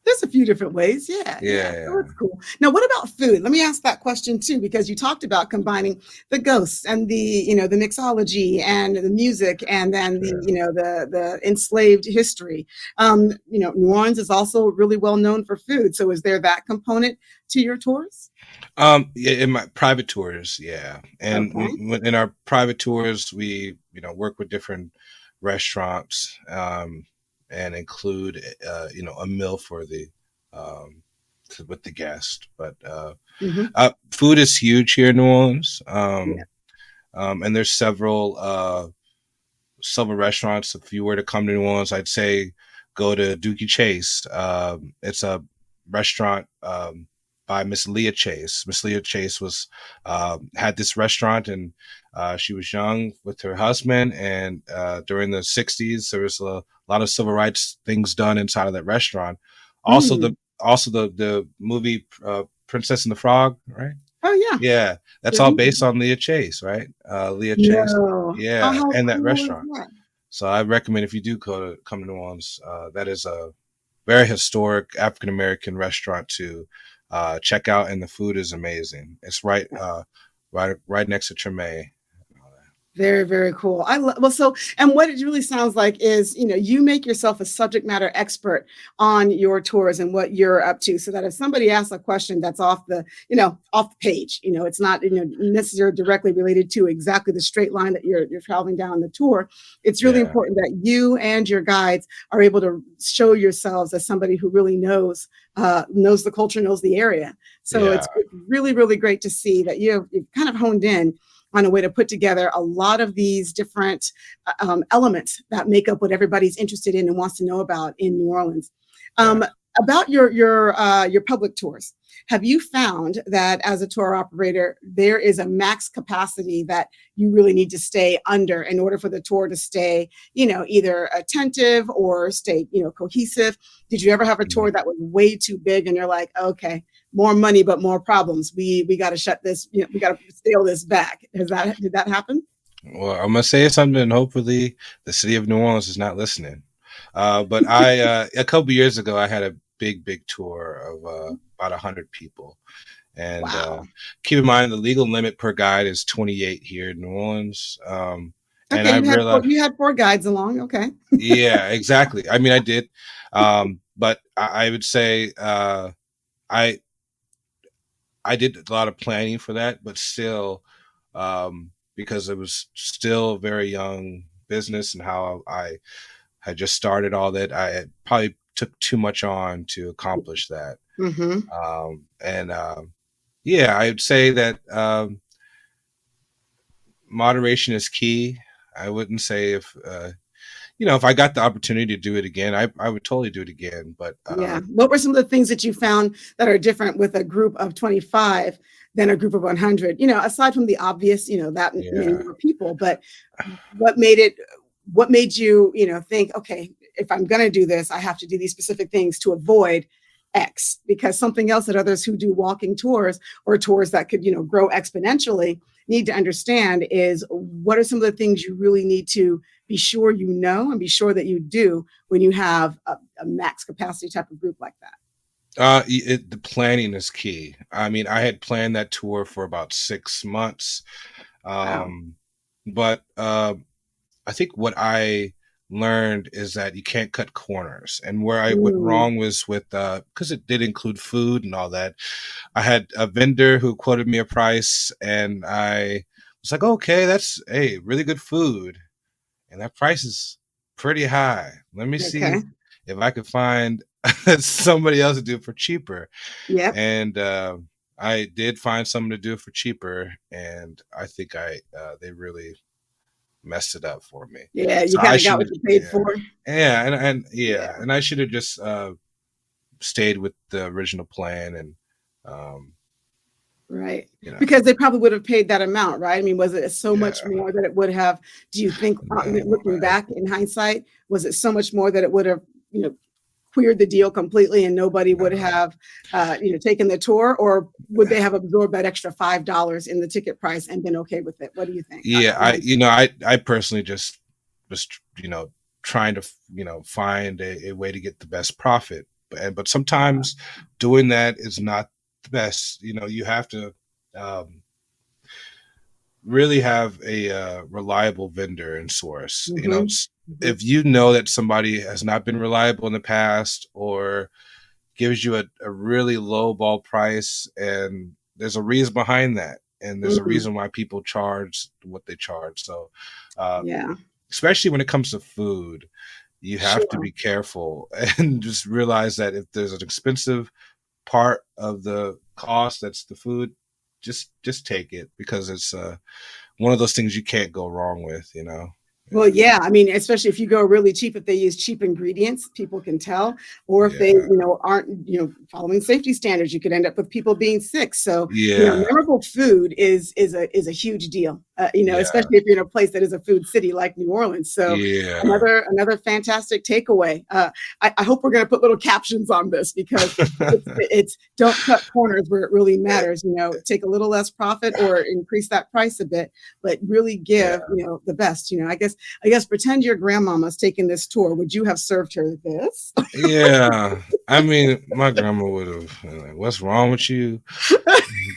There's a few different ways. Yeah, yeah. So Yeah, it's cool. Now, what about food? Let me ask that question too, because you talked about combining the ghosts and the mixology and the music, and then sure. the enslaved history. New Orleans is also really well known for food. So, is there that component to your tours? Yeah, in my private tours, yeah, and Okay. in our private tours, we work with different restaurants, and include a meal for the um, with the guest. But Hmm. food is huge here in New Orleans, Yeah. and there's several restaurants. If you were to come to New Orleans, I'd say go to Dookie Chase. It's a restaurant by Miss Leah Chase. Miss Leah Chase was had this restaurant, and she was young with her husband. And during the '60s, there was a lot of civil rights things done inside of that restaurant. Also, Mm. the movie Princess and the Frog, right? Oh, yeah. Yeah, that's Good all movie. based on Leah Chase, right? Leah Chase, No. Oh, yeah, how and that cool is restaurant. that? So I recommend if you do come to New Orleans, that is a very historic African American restaurant to check out, and the food is amazing. It's right next to Treme. Very, very cool. And what it really sounds like is, you make yourself a subject matter expert on your tours and what you're up to, so that if somebody asks a question that's off the page, it's not, necessarily directly related to exactly the straight line that you're traveling down the tour. It's really Yeah, important that you and your guides are able to show yourselves as somebody who really knows the culture, knows the area. So yeah, it's really, really great to see that you've kind of honed in on a way to put together a lot of these different elements that make up what everybody's interested in and wants to know about in New Orleans. yeah. Um, about your public tours, have you found that as a tour operator, there is a max capacity that you really need to stay under in order for the tour to stay, either attentive or stay, cohesive? Did you ever have a Mhm. tour that was way too big and you're like, okay, more money but more problems? We got to shut this. We got to scale this back. Did that happen? Well, I'm gonna say something, and hopefully the city of New Orleans is not listening. But I a couple years ago, I had a big tour of about 100 people. And Wow. keep in mind, the legal limit per guide is 28 here in New Orleans. And Okay, I realized, you had four guides along. Okay. yeah, exactly. I mean, I did, but I would say I I did a lot of planning for that, but still, because it was still a very young business and how I had just started all that, I had probably took too much on to accomplish that. Hmm. And yeah, I would say that moderation is key. I wouldn't say if I got the opportunity to do it again, I would totally do it again. But Yeah. What were some of the things that you found that are different with a group of 25 than a group of 100? Aside from the obvious, that many yeah, more people, but what made it, what made you, think, okay, if I'm going to do this, I have to do these specific things to avoid X, because something else that others who do walking tours or tours that could, grow exponentially need to understand is, what are some of the things you really need to be sure and be sure that you do when you have a max capacity type of group like that. the planning is key. I mean, I had planned that tour for about 6 months, Wow. um, but I think what I learned is that you can't cut corners. And where I went Mm, wrong was with because it did include food and all that. I had a vendor who quoted me a price, and I was like, okay, that's really good food, and that price is pretty high. Let me see okay. if I could find somebody else to do it for cheaper. Yep. And I did find someone to do it for cheaper, and I think they really messed it up for me. Yeah, you So I kind of got should what have, you paid yeah, for. yeah, and yeah, Yeah. and I should have just stayed with the original plan, and um, Right. you know. Because they probably would have paid that amount, right? I mean, was it so Yeah. much more that it would have, do you think, No, looking back in hindsight, was it so much more that it would have, queered the deal completely and nobody would no. have, taken the tour? Or would they have absorbed that extra $5 in the ticket price and been okay with it? What do you think? Yeah, I personally just was, trying to, find a way to get the best profit. But sometimes doing that is not the best. You have to um, really have a reliable vendor and source. Mm-hmm. If you know that somebody has not been reliable in the past or gives you a really low ball price, and there's a reason behind that, and there's a Mm-hmm. reason why people charge what they charge. So Yeah, especially when it comes to food, you have to sure. be careful and just realize that if there's an expensive part of the cost that's the food, just take it, because it's one of those things you can't go wrong with. Well, yeah, I mean, especially if you go really cheap, if they use cheap ingredients, people can tell. Or if they, Yeah, aren't, following safety standards, you could end up with people being sick. So, yeah, memorable food is a huge deal. yeah, Especially if you're in a place that is a food city like New Orleans. So, yeah. another fantastic takeaway. I hope we're going to put little captions on this, because it's don't cut corners where it really matters. Take a little less profit or increase that price a bit, but really give, Yeah. the best. I guess pretend your grandmama's taking this tour. Would you have served her this? Yeah, I mean, my grandma would have been like, "What's wrong with you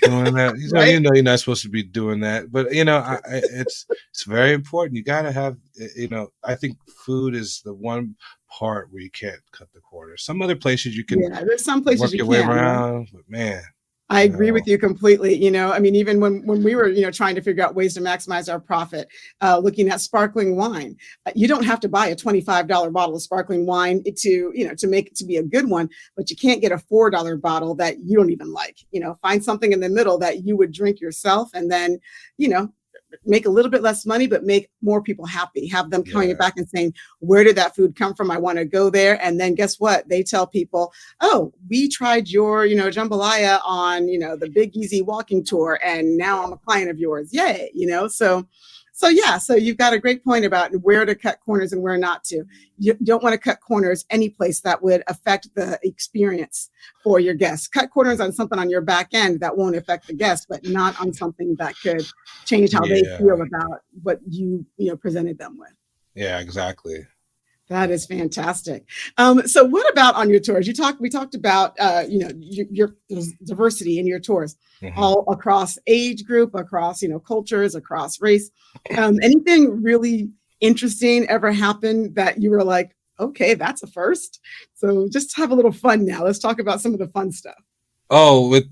doing that? Right? You're not supposed to be doing that." But it's very important. You got to have, I think food is the one part where you can't cut the corners. Some other places you can Yeah, there's some places work you your way can, right? around, but man, I you agree know, with you completely. I mean, even when we were, trying to figure out ways to maximize our profit, looking at sparkling wine, you don't have to buy a $25 bottle of sparkling wine to make it to be a good one, but you can't get a $4 bottle that you don't even like. Find something in the middle that you would drink yourself, and then, you know, make a little bit less money, but make more people happy. Have them coming yeah, back and saying, where did that food come from? I want to go there. And then guess what? They tell people, oh, we tried your, jambalaya on, the Big Easy walking tour, and now I'm a client of yours. Yay. So yeah, so you've got a great point about where to cut corners and where not to. You don't want to cut corners any place that would affect the experience for your guests. Cut corners on something on your back end that won't affect the guest, but not on something that could change how they yeah, feel about what you presented them with. yeah, exactly. That is fantastic. So what about on your tours? We talked about, there's diversity in your tours, Hmm. all across age group, across, cultures, across race. Anything really interesting ever happened that you were like, okay, that's a first? So just have a little fun now. Let's talk about some of the fun stuff. Oh, with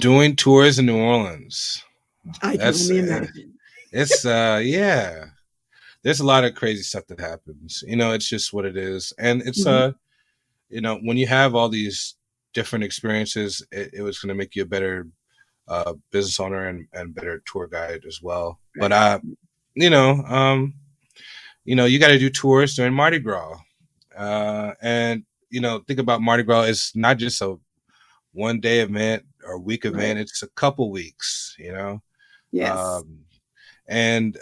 doing tours in New Orleans, I can that's only imagine. it's yeah. There's a lot of crazy stuff that happens. It's just what it is, and it's Mhm. when you have all these different experiences, it was going to make you a better business owner and better tour guide as well. But Right. you know, um, you got to do tours during Mardi Gras, and think about Mardi Gras. It's not just a 1 day event or week Right. event. It's a couple weeks. Yes. Um, and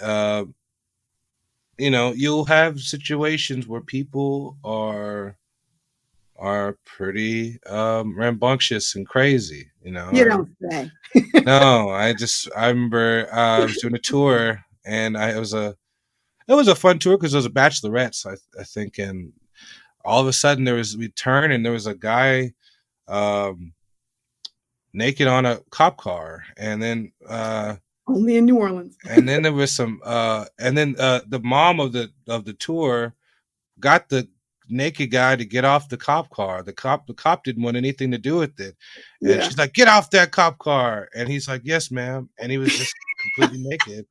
you'll have situations where people are pretty rambunctious and crazy. You don't say. No, I remember I was doing a tour, and it was a fun tour because it was a bachelorettes, I think, and all of a sudden we turned and there was a guy um, naked on a cop car, Only in New Orleans. and then there was some and then the mom of the tour got the naked guy to get off the cop car. The cop didn't want anything to do with it. And Yeah. she's like, "Get off that cop car." And he's like, "Yes, ma'am." And he was just completely naked.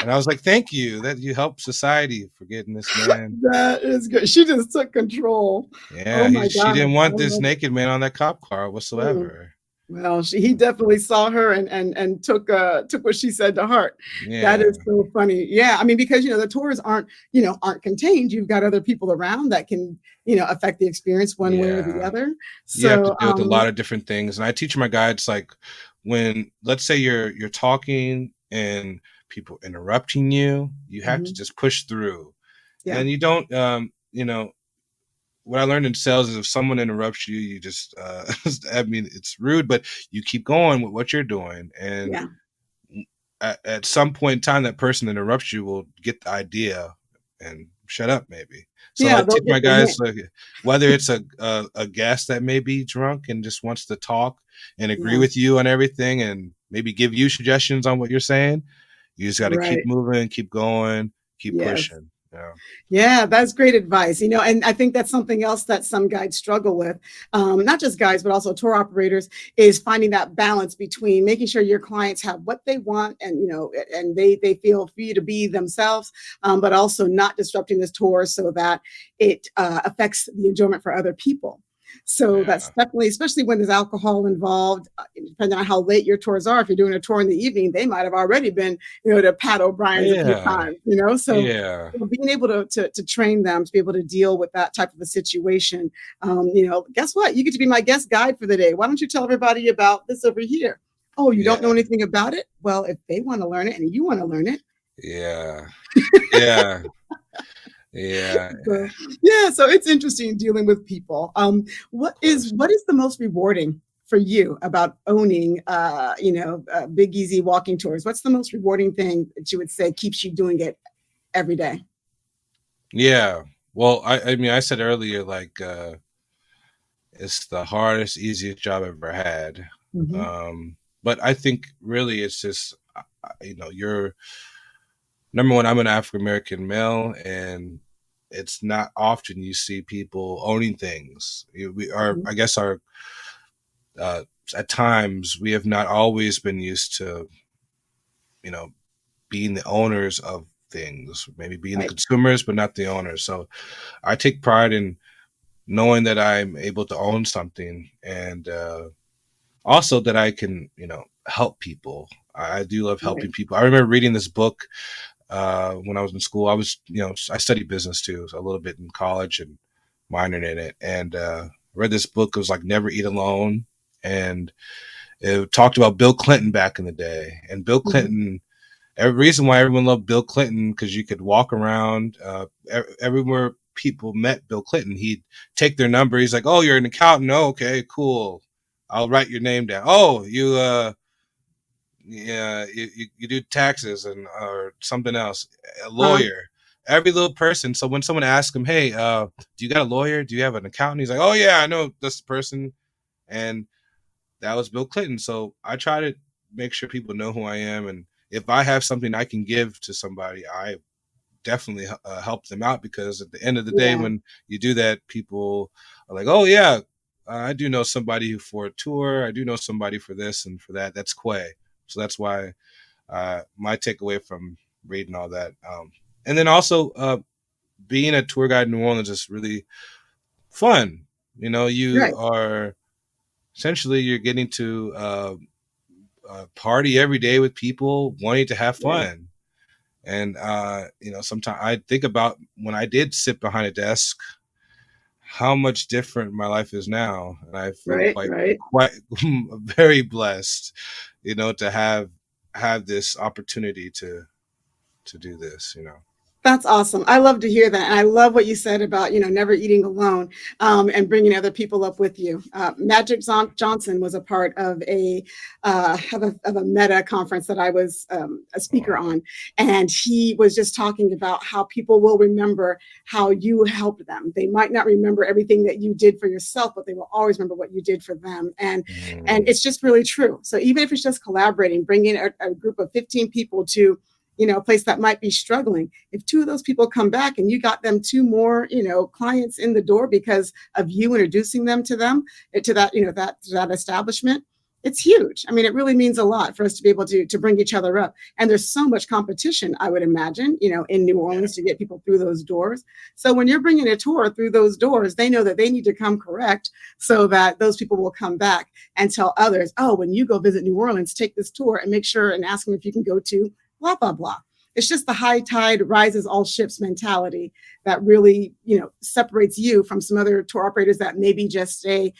And I was like, "Thank you. That you helped society for getting this man." That is good. She just took control. Oh Yeah, my she gosh. didn't I want this love naked man on that cop car it. whatsoever. Well, he definitely saw her and took what she said to heart. That Yeah. is so funny. Yeah, I mean, because the tours aren't contained. You've got other people around that can affect the experience one way or the Yeah. other. You have to So deal with a lot of different things. And I teach my guides like when, let's say you're talking and people interrupting you, you have to Mhm. just push through. Yeah. And you don't, what I learned in sales is if someone interrupts you, you just, I mean, it's rude, but you keep going with what you're doing. And Yeah. at some point in time, that person that interrupts you will get the idea and shut up, maybe. So I Yeah, they'll teach my get the guys, hint. like, whether it's a guest that may be drunk and just wants to talk and agree Yeah. with you on everything and maybe give you suggestions on what you're saying, you just got to keep Right. moving, keep going, keep Yes. pushing. Yeah. Yeah, that's great advice. And I think that's something else that some guides struggle with. Not just guides, but also tour operators, is finding that balance between making sure your clients have what they want and, and they feel free to be themselves, but also not disrupting this tour so that it affects the enjoyment for other people. So that's Yeah. definitely, especially when there's alcohol involved, depending on how late your tours are. If you're doing a tour in the evening, they might have already been, to Pat O'Brien's a few Yeah. times. So Yeah. being able to train them to be able to deal with that type of a situation. Guess what? You get to be my guest guide for the day. Why don't you tell everybody about this over here? Oh, you don't know Yeah. anything about it? Well, if they want to learn it and you want to learn it. Yeah. Yeah. Yeah. So, yeah, so it's interesting dealing with people. Of What is course. what is the most rewarding for you about owning, big easy walking tours? What's the most rewarding thing that you would say keeps you doing it every day? Yeah. Well, I mean, I said earlier, like, it's the hardest, easiest job I've ever had. Mhm. But I think really it's just, you're number one, I'm an African American male, and it's not often you see people owning things. We are, Mhm. I guess, uh, at times we have not always been used to, you know, being the owners of things, maybe being the Right. consumers, but not the owners. So I take pride in knowing that I'm able to own something, and also that I can, help people. I do love helping Right. people. I remember reading this book when I was in school. I studied business too, so a little bit in college and minored in it. And read this book. It was like Never Eat Alone, and it talked about Bill Clinton back in the day. And Bill Mhm. Clinton, every reason why everyone loved Bill Clinton, because you could walk around everywhere people met Bill Clinton. He'd take their number. He's like, "Oh, you're an accountant. Oh, okay, cool. I'll write your name down. Oh, yeah, you do taxes and or something else, a Uh, lawyer." Every little person. So when someone asks him, "Hey, do you got a lawyer? Do you have an accountant?" He's like, "Oh yeah, I know this person," and that was Bill Clinton. So I try to make sure people know who I am, and if I have something I can give to somebody, I definitely help them out, because at the end of the day, yeah. when you do that, people are like, "Oh yeah, I do know somebody for a tour. I do know somebody for this and for that." That's Quay. So that's why my takeaway from reading all that. And then also being a tour guide in New Orleans is really fun. You Right. are essentially you're getting to party every day with people wanting to have Yeah. fun. And sometimes I think about when I did sit behind a desk, how much different my life is now, and I feel Right. Right. quite very blessed, to have this opportunity to do this. That's awesome. I love to hear that. And I love what you said about, never eating alone, and bringing other people up with you. Magic Johnson was a part of a meta conference that I was a speaker Wow. on. And he was just talking about how people will remember how you helped them. They might not remember everything that you did for yourself, but they will always remember what you did for them. And Mm, it's just really true. So even if it's just collaborating, bringing a group of 15 people to, a place that might be struggling, if two of those people come back and you got them two more, clients in the door because of you introducing them to them, to that, that establishment, it's huge. I mean, it really means a lot for us to be able to bring each other up. And there's so much competition, I would imagine, in New yeah, Orleans to get people through those doors. So when you're bringing a tour through those doors, they know that they need to come correct so that those people will come back and tell others, oh, when you go visit New Orleans, take this tour and make sure and ask them if you can go to blah, blah, blah. It's just the high tide rises all ships mentality that really, separates you from some other tour operators that maybe just stay,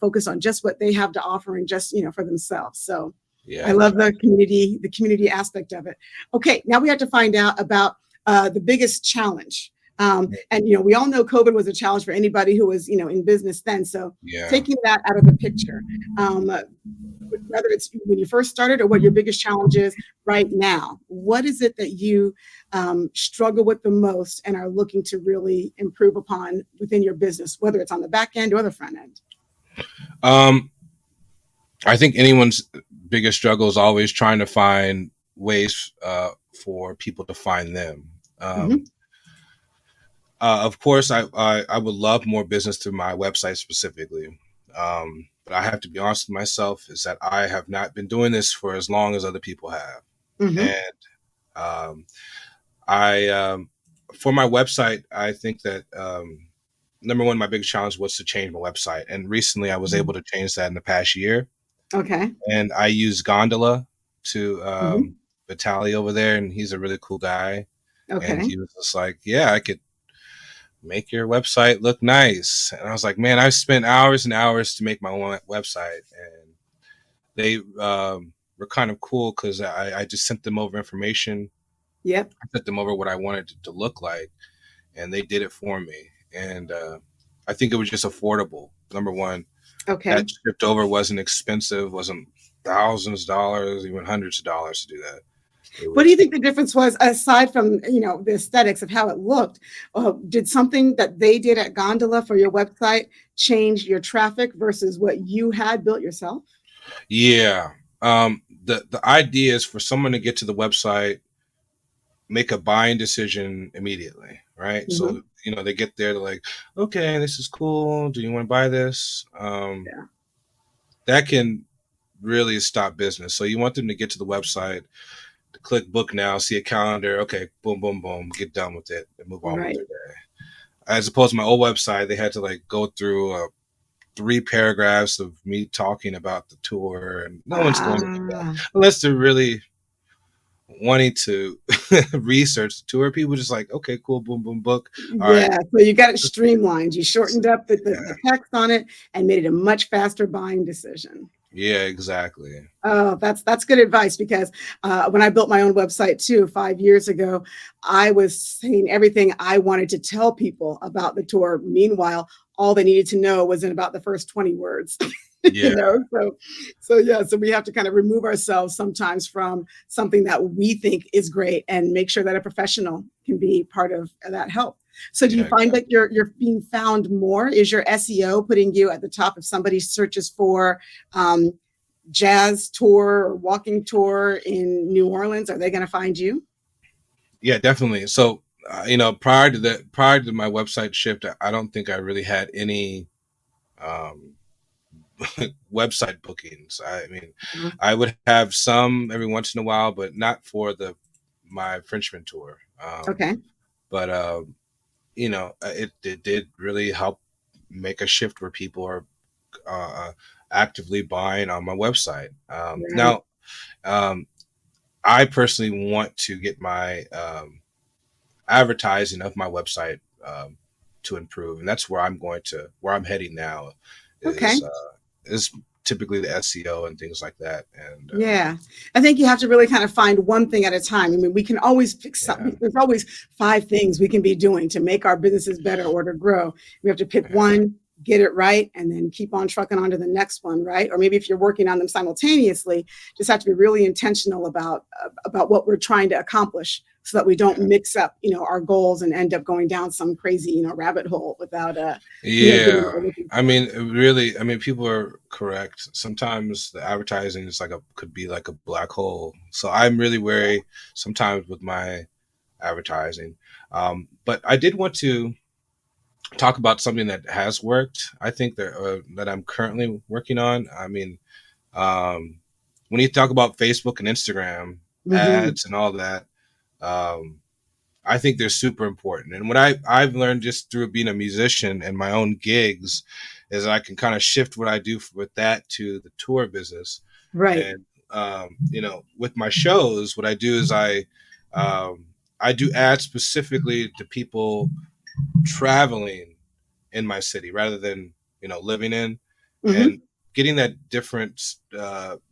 focused on just what they have to offer and just, for themselves. So Yeah, I love exactly. the community aspect of it. Okay, now we have to find out about the biggest challenge. And we all know COVID was a challenge for anybody who was in business then. So Yeah. taking that out of the picture, whether it's when you first started or what your biggest challenge is right now, what is it that you struggle with the most and are looking to really improve upon within your business, whether it's on the back end or the front end? Um, I think anyone's biggest struggle is always trying to find ways for people to find them. Mm-hmm. Of course, I would love more business through my website specifically. But I have to be honest with myself is that I have not been doing this for as long as other people have. Mm-hmm. And um, I, for my website, I think that number one, my biggest challenge was to change my website. And recently I was able to change that in the past year. Okay. And I use Gondola to Mm-hmm. Vitaly over there, and he's a really cool guy. And Okay. he was just like, yeah, I could make your website look nice. And I was like, man, I spent hours and hours to make my own website. And they were kind of cool because I just sent them over information. Yep. I sent them over what I wanted it to look like, and they did it for me. And I think it was just affordable. Number one, Okay. that shipped over wasn't expensive, wasn't thousands of dollars, even hundreds of dollars to do that. It What do you was, think the difference was, aside from the aesthetics of how it looked? Did something that they did at Gondola for your website change your traffic versus what you had built yourself? yeah. The idea is for someone to get to the website, make a buying decision immediately, right? Hmm. So, they get there, they're like, okay, this is cool. Do you want to buy this? Yeah. That can really stop business. So you want them to get to the website, to click book now, see a calendar. Okay, boom, boom, boom, get done with it and move on with Right. their day. As opposed to my old website, they had to like go through 3 paragraphs of me talking about the tour, and no one's going to do that Ah, unless they're really wanting to research the tour. People just like, okay, cool, boom, boom, book. All right. yeah. So you got it streamlined. You shortened up the Yeah, text on it and made it a much faster buying decision. yeah, exactly. Oh, that's good advice because when I built my own website too 5 years ago, I was saying everything I wanted to tell people about the tour. Meanwhile, all they needed to know was in about the first 20 words. Yeah, So yeah, so we have to kind of remove ourselves sometimes from something that we think is great and make sure that a professional can be part of that help. So do you yeah, find that exactly. you're being found more? Is your SEO putting you at the top if somebody searches for um, jazz tour or walking tour in New Orleans? Are they going to find you? Yeah, definitely. So, prior to my website shift, I don't think I really had any um, website bookings. I mean, Mhm. I would have some every once in a while, but not for my Frenchman tour. Okay. But it did really help make a shift where people are actively buying on my website. Right. Now, um, I personally want to get my advertising of my website to improve, and that's where I'm heading now. Okay. Is typically the SEO and things like that, and Yeah. I think you have to really kind of find one thing at a time. I mean, we can always fix yeah, something. There's always five things we can be doing to make our businesses better or to grow. We have to pick yeah, one, get it right, and then keep on trucking on to the next one, right? Or maybe if you're working on them simultaneously, just have to be really intentional about what we're trying to accomplish so that we don't yeah. mix up, our goals and end up going down some crazy, rabbit hole without getting what Yeah, we're looking I for. mean, really, I mean, people are correct. Sometimes the advertising is could be like a black hole. So I'm really wary sometimes with my advertising. But I did want to talk about something that has worked. I think that I'm currently working on. I mean, um, when you talk about Facebook and Instagram Hmm. ads and all that, um, I think they're super important. And what I've learned just through being a musician and my own gigs is I can kind of shift what I do with that to the tour business. Right. And with my shows, what I do is um, I do ads specifically to people traveling in my city rather than living in. Hmm. And getting that difference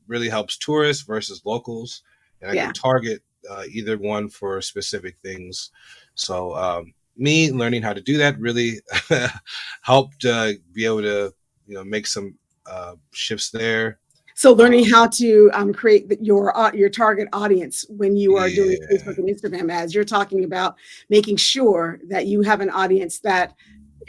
really helps tourists versus locals, and I Yeah. can target either one for specific things. So me learning how to do that really helped be able to make some shifts there. So learning how to create your target audience when you are doing Yeah, Facebook and Instagram ads, you're talking about making sure that you have an audience that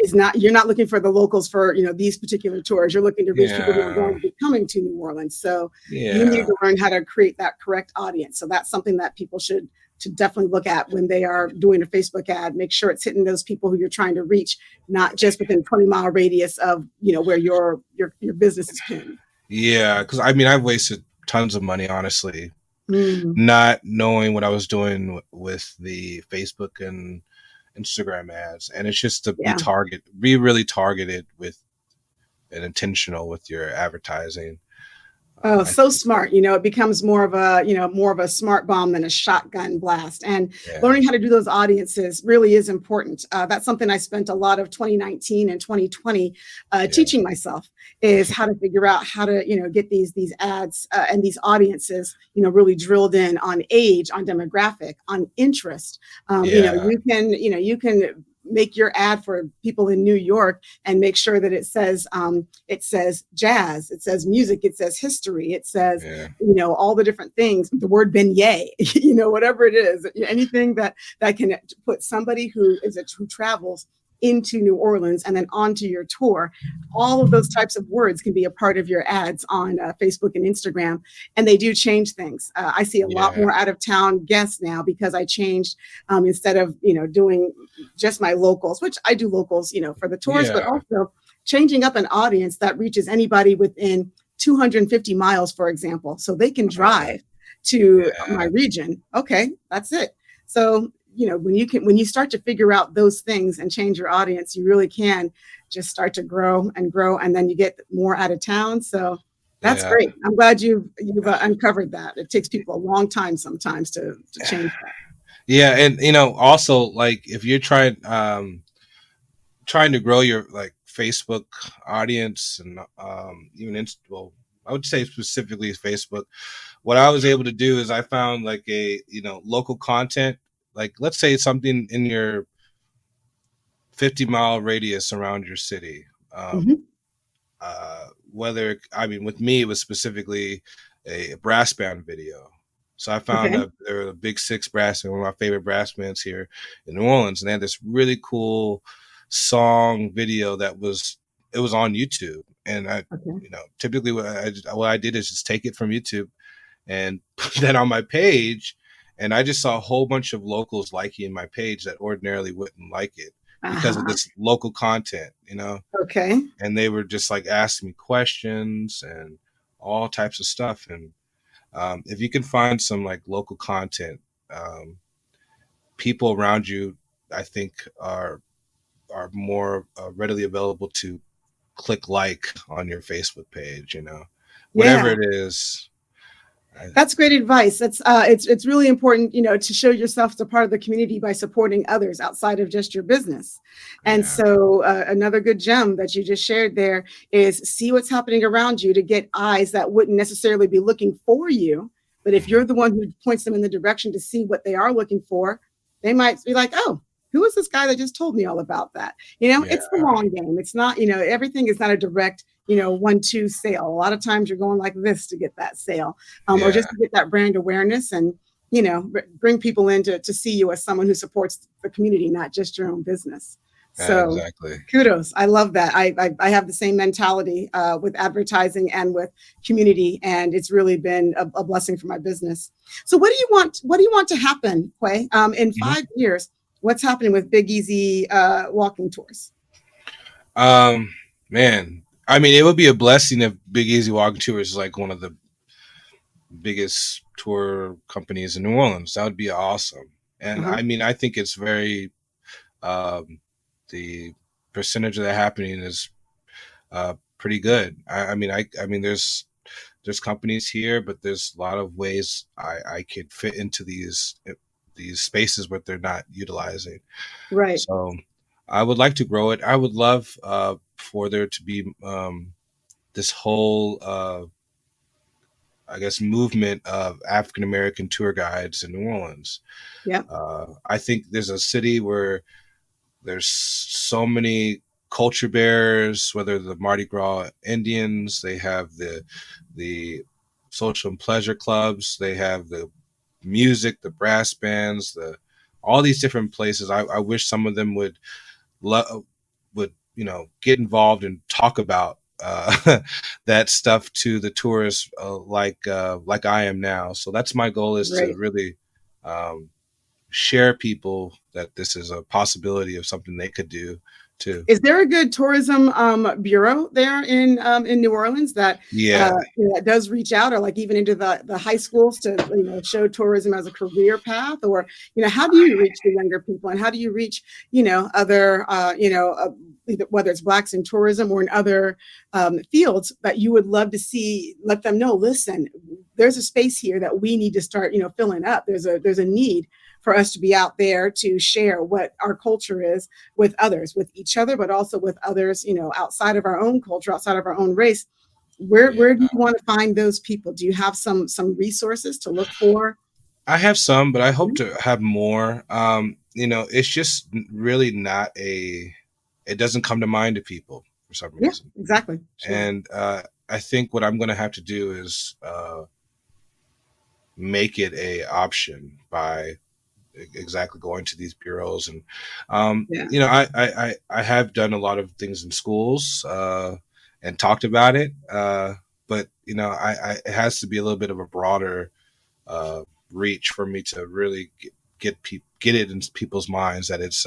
is not, you're not looking for the locals for, these particular tours. You're looking to reach people who are yeah, going to be coming to New Orleans. So you need yeah, to learn how to create that correct audience. So that's something that people should to definitely look at when they are doing a Facebook ad. Make sure it's hitting those people who you're trying to reach, not just within 20-mile radius of, where your business is pinned. yeah. Because I mean, I've wasted tons of money, honestly, Mm, not knowing what I was doing with the Facebook and Instagram ads, and it's just to yeah. be really targeted with and intentional with your advertising. Oh, I so think, smart. It becomes more of a smart bomb than a shotgun blast. And yeah, learning how to do those audiences really is important. That's something I spent a lot of 2019 and 2020 yeah, teaching myself, is how to figure out how to, get these ads and these audiences, really drilled in on age, on demographic, on interest. yeah, You can make your ad for people in New York and make sure that it says jazz, it says music, it says history, it says yeah, all the different things, the word beignet, whatever it is, anything that can put somebody who travels into New Orleans and then onto your tour. All of those types of words can be a part of your ads on Facebook and Instagram, and they do change things. I see a lot yeah, more out of town guests now because I changed, instead of doing just my locals, which I do locals, for the tours, but yeah, also changing up an audience that reaches anybody within 250 miles, for example, so they can drive to my yeah, region. Okay, that's it. So, when you start to figure out those things and change your audience, you really can just start to grow and grow, and then you get more out of town. So that's yeah, great. I'm glad you've uncovered that. It takes people a long time sometimes to change that. yeah. And also, like, if you're trying to grow your like Facebook audience and even well, I would say specifically Facebook. What I was able to do is I found like a local content, like let's say something in your 50-mile radius around your city. Um, Mhm. Whether I mean with me it was specifically a brass band video. So I found Okay. there were a Big Six brass band, one of my favorite brass bands here in New Orleans, and they had this really cool song video it was on YouTube, and I Okay. typically what I did is just take it from YouTube and put that on my page, and I just saw a whole bunch of locals liking my page that ordinarily wouldn't like it because of Uh-huh. this local content. Okay. And they were just like asking me questions and all types of stuff. And if you can find some like local content, um, people around you, I think, are more readily available to click like on your Facebook page. Whatever Yeah. it is. I, That's great advice. It's really important, to show yourself as a part of the community by supporting others outside of just your business. And yeah, so, another good gem that you just shared there is see what's happening around you to get eyes that wouldn't necessarily be looking for you. But if mhm, you're the one who points them in the direction to see what they are looking for, they might be like, "Oh, who is this guy that just told me all about that?" yeah, It's the long game. It's not, everything is not a direct, 1-2 sale. A lot of times you're going like this to get that sale, or yeah, just to get that brand awareness and bring people in to see you as someone who supports the community, not just your own business. So exactly. kudos. I love that. I have the same mentality with advertising and with community, and it's really been a blessing for my business. So what do you want to happen, Quay, in Mhm. 5 years? What's happening with Big Easy walking tours? Um, Man, I mean, it would be a blessing if Big Easy Walking Tours is like one of the biggest tour companies in New Orleans. That would be awesome. And Uh-huh. I mean, I think it's very um, the percentage of that happening is pretty good. I mean, there's companies here, but there's a lot of ways I could fit into these spaces, but they're not utilizing. Right. So I would like to grow it. I would love for there to be this whole I guess movement of African American tour guides in New Orleans. Yeah. I think there's a city where there's so many culture bearers, whether the Mardi Gras Indians, they have the social and pleasure clubs, they have the music, the brass bands, the all these different places. I wish some of them would get involved and talk about that stuff to the tourists like I am now. So that's my goal, is to Right. really share people that this is a possibility of something they could do too. Is there a good tourism bureau there in New Orleans that Yeah. that does reach out, or like even into the high schools to show tourism as a career path, or how do you reach the younger people, and how do you reach other whether it's Blacks in tourism or in other fields that you would love to see, let them know, listen, there's a space here that we need to start filling up. There's a need for us to be out there to share what our culture is with others, with each other, but also with others, outside of our own culture, outside of our own race. Where do you want to find those people? Do you have some resources to look for? I have some, but I hope to have more. It's just really not it doesn't come to mind to people for some reason. Yeah, exactly. Sure. And I think what I'm going to have to do is make it a option by exactly going to these bureaus. And I have done a lot of things in schools and talked about it, but it has to be a little bit of a broader reach for me to really get it in people's minds that it's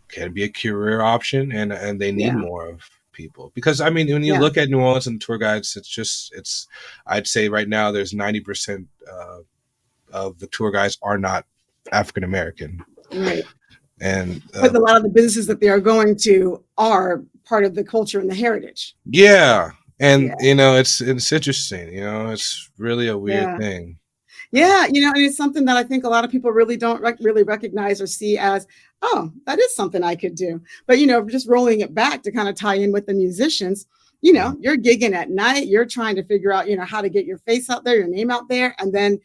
can be a career option, and they need more of people. Because I mean, when you look at New Orleans and tour guides, it's I'd say right now there's 90% of the tour guides are not African American. Right. And but a lot of the businesses that they are going to are part of the culture and the heritage. Yeah. And it's interesting, it's really a weird thing. Yeah, and it's something that I think a lot of people really don't really recognize or see as, oh, that is something I could do. But just rolling it back to kind of tie in with the musicians, you're gigging at night, you're trying to figure out, how to get your face out there, your name out there, and then,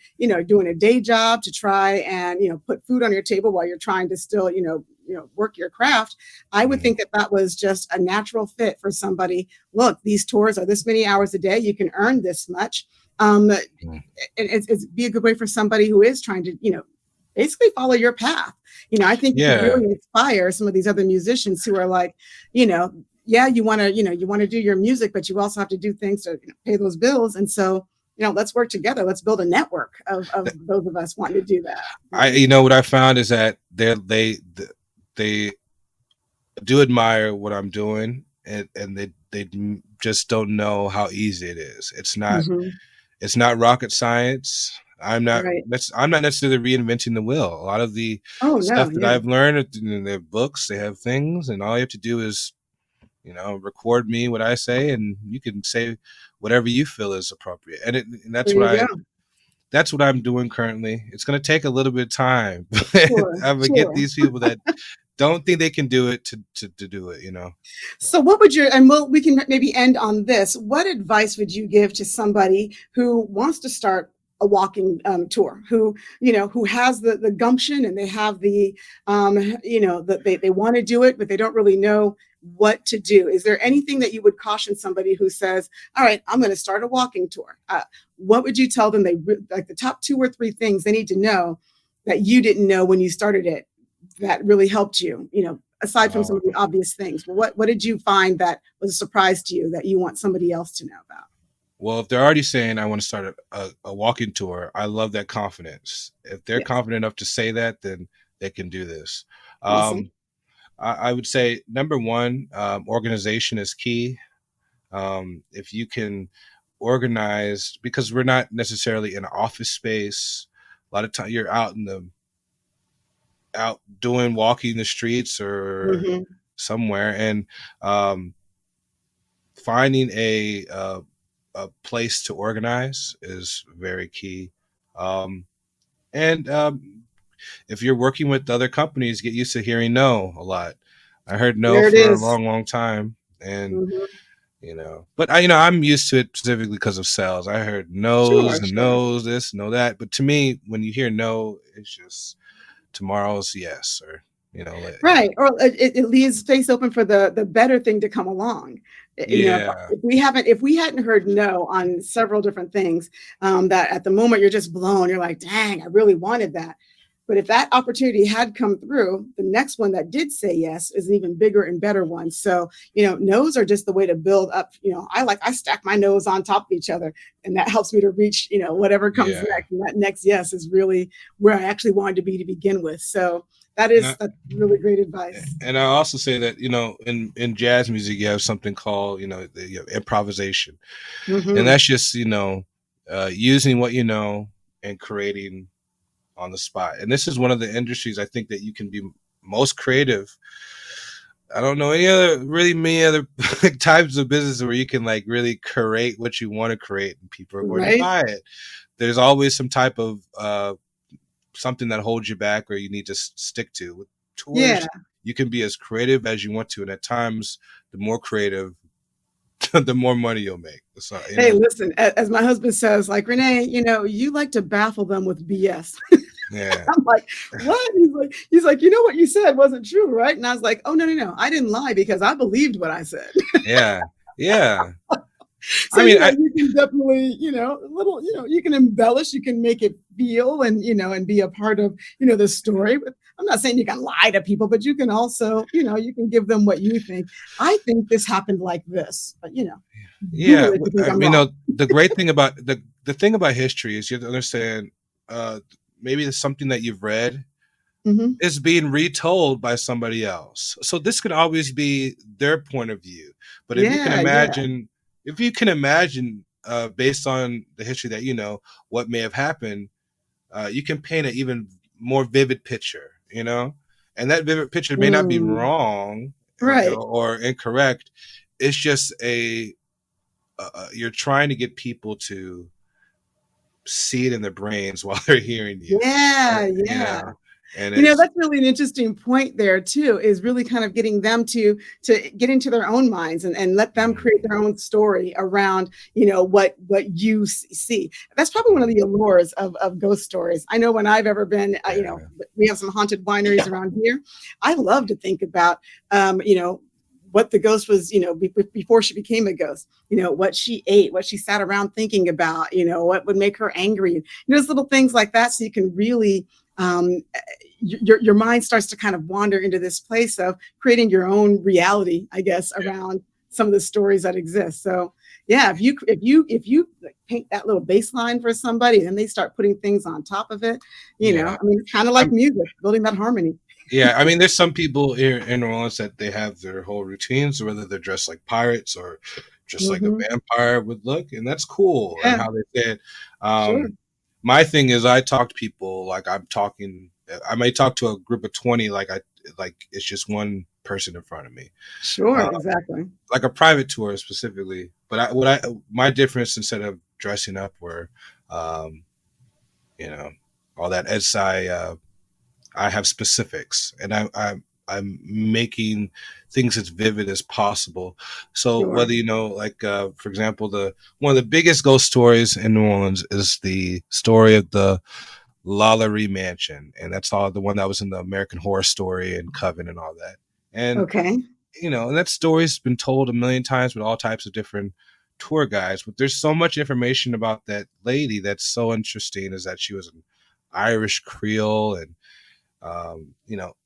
doing a day job to try and, put food on your table while you're trying to still, work your craft. I would think that was just a natural fit for somebody. Look, these tours are this many hours a day. You can earn this much. It's be a good way for somebody who is trying to, basically follow your path. I think you can really inspire some of these other musicians who are like, you want to do your music, but you also have to do things to pay those bills. And so, let's work together. Let's build a network of both of us wanting to do that. What I found is that they do admire what I'm doing, and they just don't know how easy it is. It's not it's not rocket science. I'm not necessarily reinventing the wheel. A lot of the stuff that I've learned in their books, they have things, and all you have to do is record me what I say, and you can say whatever you feel is appropriate. And that's what I'm doing currently. It's going to take a little bit of time. I'm going to get these people that don't think they can do it to do it, So what would we can maybe end on this. What advice would you give to somebody who wants to start a walking tour, who has the gumption, and they have the that they want to do it, but they don't really know what to do? Is there anything that you would caution somebody who says, all right, I'm going to start a walking tour? What would you tell them like the top 2 or 3 things they need to know that you didn't know when you started it that really helped you, aside from some of the obvious things? What did you find that was a surprise to you that you want somebody else to know about? Well, if they're already saying I want to start a walking tour, I love that confidence. If they're confident enough to say that, then they can do this. Awesome. I would say number 1, organization is key. If you can organize, because we're not necessarily in an office space. A lot of time you're out walking the streets or somewhere, and finding a place to organize is very key. If you're working with other companies, get used to hearing no a lot. I heard no for a long time, and But I'm used to it specifically because of sales. I heard Sure, no's and sure. no's, this, no that. But to me, when you hear no, it's just tomorrow's yes, or Right. Or it leaves space open for the better thing to come along. yeah, If we hadn't heard no on several different things, that at the moment you're just blown, you're like, dang, I really wanted that. But if that opportunity had come through, the next one that did say yes is an even bigger and better one. So, no's are just the way to build up. I stack my no's on top of each other, and that helps me to reach, whatever comes yeah. next. And that next yes is really where I actually wanted to be to begin with. So And I, that's really great advice. and I also say that in jazz music you have something called you have improvisation, and Hmm. that's just using what you know and creating on the spot. And this is one of the industries I think that you can be most creative. I don't know really many other types of business where you can like really create what you want to create and people are going to Right? buy it. There's always some type of something that holds you back or you need to stick to. With Yeah. tours, you can be as creative as you want to, and at times, the more creative, the more money you'll make. So Hey, listen, as my husband says, like, Renee, you like to baffle them with BS. yeah, I'm like, what? He's like, you know what you said wasn't true, right? And I was like, oh, no, no, no. I didn't lie because I believed what I said. yeah, yeah. So, I mean, you can definitely, a little, you can embellish, you can make it feel and, and be a part of, the story. But I'm not saying you can lie to people, but you can also, you can give them what you think. I think this happened like this, but, Google yeah. it if you think I'm wrong. The great thing about the thing about history is you have to understand. Maybe it's something that you've read Hmm. is being retold by somebody else. So this could always be their point of view. But Yeah, yeah. if you can imagine, based on the history that what may have happened, you can paint an even more vivid picture. And that vivid picture may not be Mm, wrong right. or incorrect. It's just you're trying to get people to see it in their brains while they're hearing you. Yeah, You yeah. know, and it's That's really an interesting point there too, is really kind of getting them to get into their own minds and let them create their own story around, what you see. That's probably one of the allures of ghost stories. I know when I've ever been, yeah. we have some haunted wineries around here. I love to think about, what the ghost was, before she became a ghost, what she ate, what she sat around thinking about, what would make her angry. There's little things like that. So you can really, um, your mind starts to kind of wander into this place of creating your own reality, I guess, around some of the stories that exist. So yeah, if you like, paint that little baseline for somebody, then they start putting things on top of it. Yeah. I mean, it's kind of like I'm, music, building that harmony. yeah. I mean, there's some people here in New Orleans that they have their whole routines, whether they're dressed like pirates or just like a Hmm. vampire would look, and that's cool. And Yeah, how they say it. sure, My thing is, I talk to people like I'm talking. I may talk to a group of 20, like it's just one person in front of me, sure, uh, exactly. like a private tour specifically. But my difference instead of dressing up were, um, you know, all that. As I have specifics, and I'm making things as vivid as possible. So Sure. whether like for example, the one of the biggest ghost stories in New Orleans is the story of the Lalaurie Mansion, and that's all the one that was in the American Horror Story and Coven and all that. And Okay. and that story's been told a million times with all types of different tour guides. But there's so much information about that lady that's so interesting. Is that she was an Irish Creole, and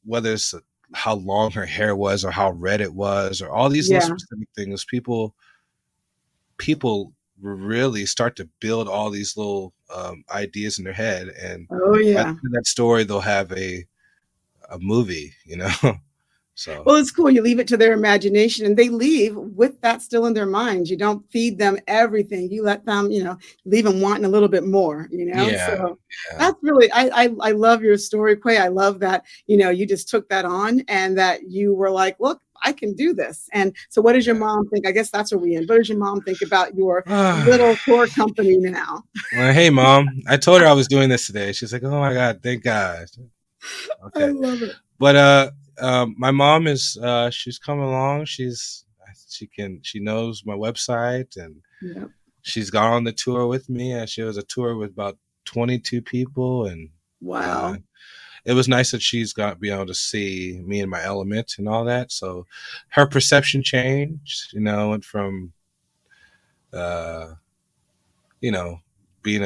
whether it's how long her hair was or how red it was, or all these little Yeah. specific things, people really start to build all these little ideas in their head, and Oh at the yeah. end of that story they'll have a movie. So Well, it's cool. You leave it to their imagination and they leave with that still in their minds. You don't feed them everything. You let them, leave them wanting a little bit more, yeah, So yeah, that's really, I love your story, Quay. I love that, you just took that on and that you were like, look, I can do this. And so what does your yeah. mom think? I guess that's where we end. What does your mom think about your little tour company now? Well, hey mom, I told her I was doing this today. She's like, oh my god, thank god. I Okay. love it. But my mom is she's coming along. She's She knows my website, and Yeah. she's gone on the tour with me. She was a tour with about 22 people, and Wow. it was nice that she's got be able to see me in my element and all that. So her perception changed, went from, you know, being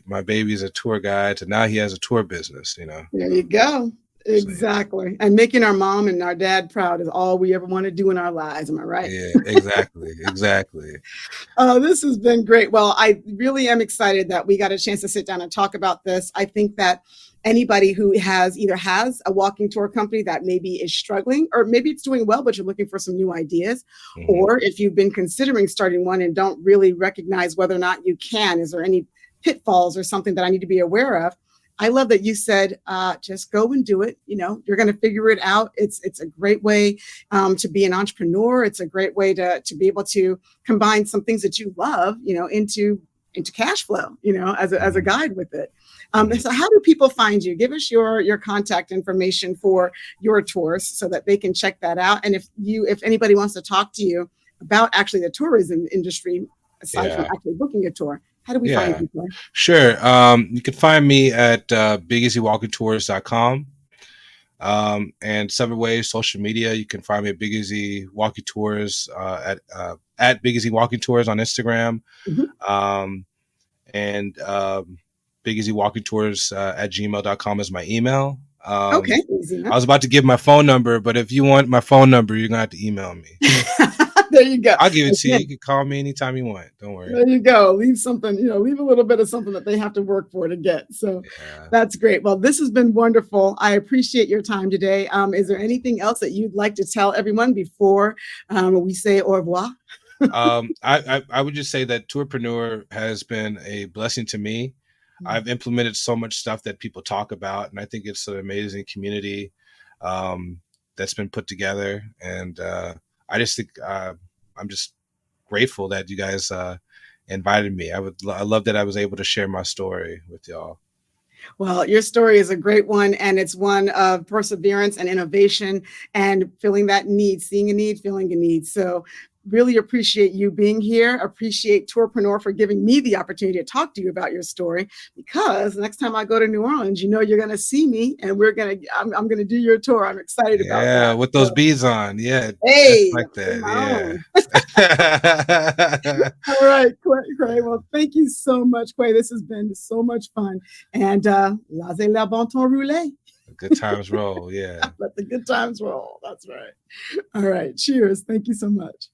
my baby's a tour guide to now he has a tour business, There you go. So, yeah. Exactly. And making our mom and our dad proud is all we ever want to do in our lives. Am I right? Yeah, exactly. Exactly. Oh, this has been great. Well, I really am excited that we got a chance to sit down and talk about this. I think that anybody who either has a walking tour company that maybe is struggling, or maybe it's doing well, but you're looking for some new ideas, Mhm. or if you've been considering starting one and don't really recognize whether or not you can, is there any pitfalls or something that I need to be aware of? I love that you said, just go and do it. You're going to figure it out. It's a great way to be an entrepreneur. It's a great way to be able to combine some things that you love, into cash flow, as a Mhm. guide with it. Mhm. So how do people find you? Give us your contact information for your tours so that they can check that out. And if anybody wants to talk to you about actually the tourism industry, aside from Yeah. actually booking a tour, how do we find Yeah. you, Quay? Sure. You can find me at BigEasyWalkingTours.com. And several ways, social media. You can find me at Big Easy Walking Tours, at Big Easy Walking Tours on Instagram. Mhm. Um, and Big Easy Walking Tours at gmail.com is my email. Okay, easy I enough. was about to give my phone number, but if you want my phone number, you're going to have to email me. There you go. I'll give it to you. You Again, can call me anytime you want. Don't worry. there you go. Leave something, leave a little bit of something that they have to work for to get. So Yeah. that's great. Well, this has been wonderful. I appreciate your time today. Is there anything else that you'd like to tell everyone before we say au revoir? I would just say that Tourpreneur has been a blessing to me. I've implemented so much stuff that people talk about, and I think it's an amazing community that's been put together. And I just think I'm just grateful that you guys invited me. I love that I was able to share my story with y'all. Well, your story is a great one, and it's one of perseverance and innovation and feeling that need, seeing a need, feeling a need. So really appreciate you being here. Appreciate Tourpreneur for giving me the opportunity to talk to you about your story, because next time I go to New Orleans, you're going to see me, and I'm going to do your tour. I'm excited about Yeah, that. with those So, beads on. Yeah, just hey, like bring that. my Yeah. own. All right, Quay. Well, thank you so much, Quay. This has been so much fun. And laissez la bon temps rouler. Good times roll. Yeah. Let the good times roll. That's right. All right. Cheers. Thank you so much.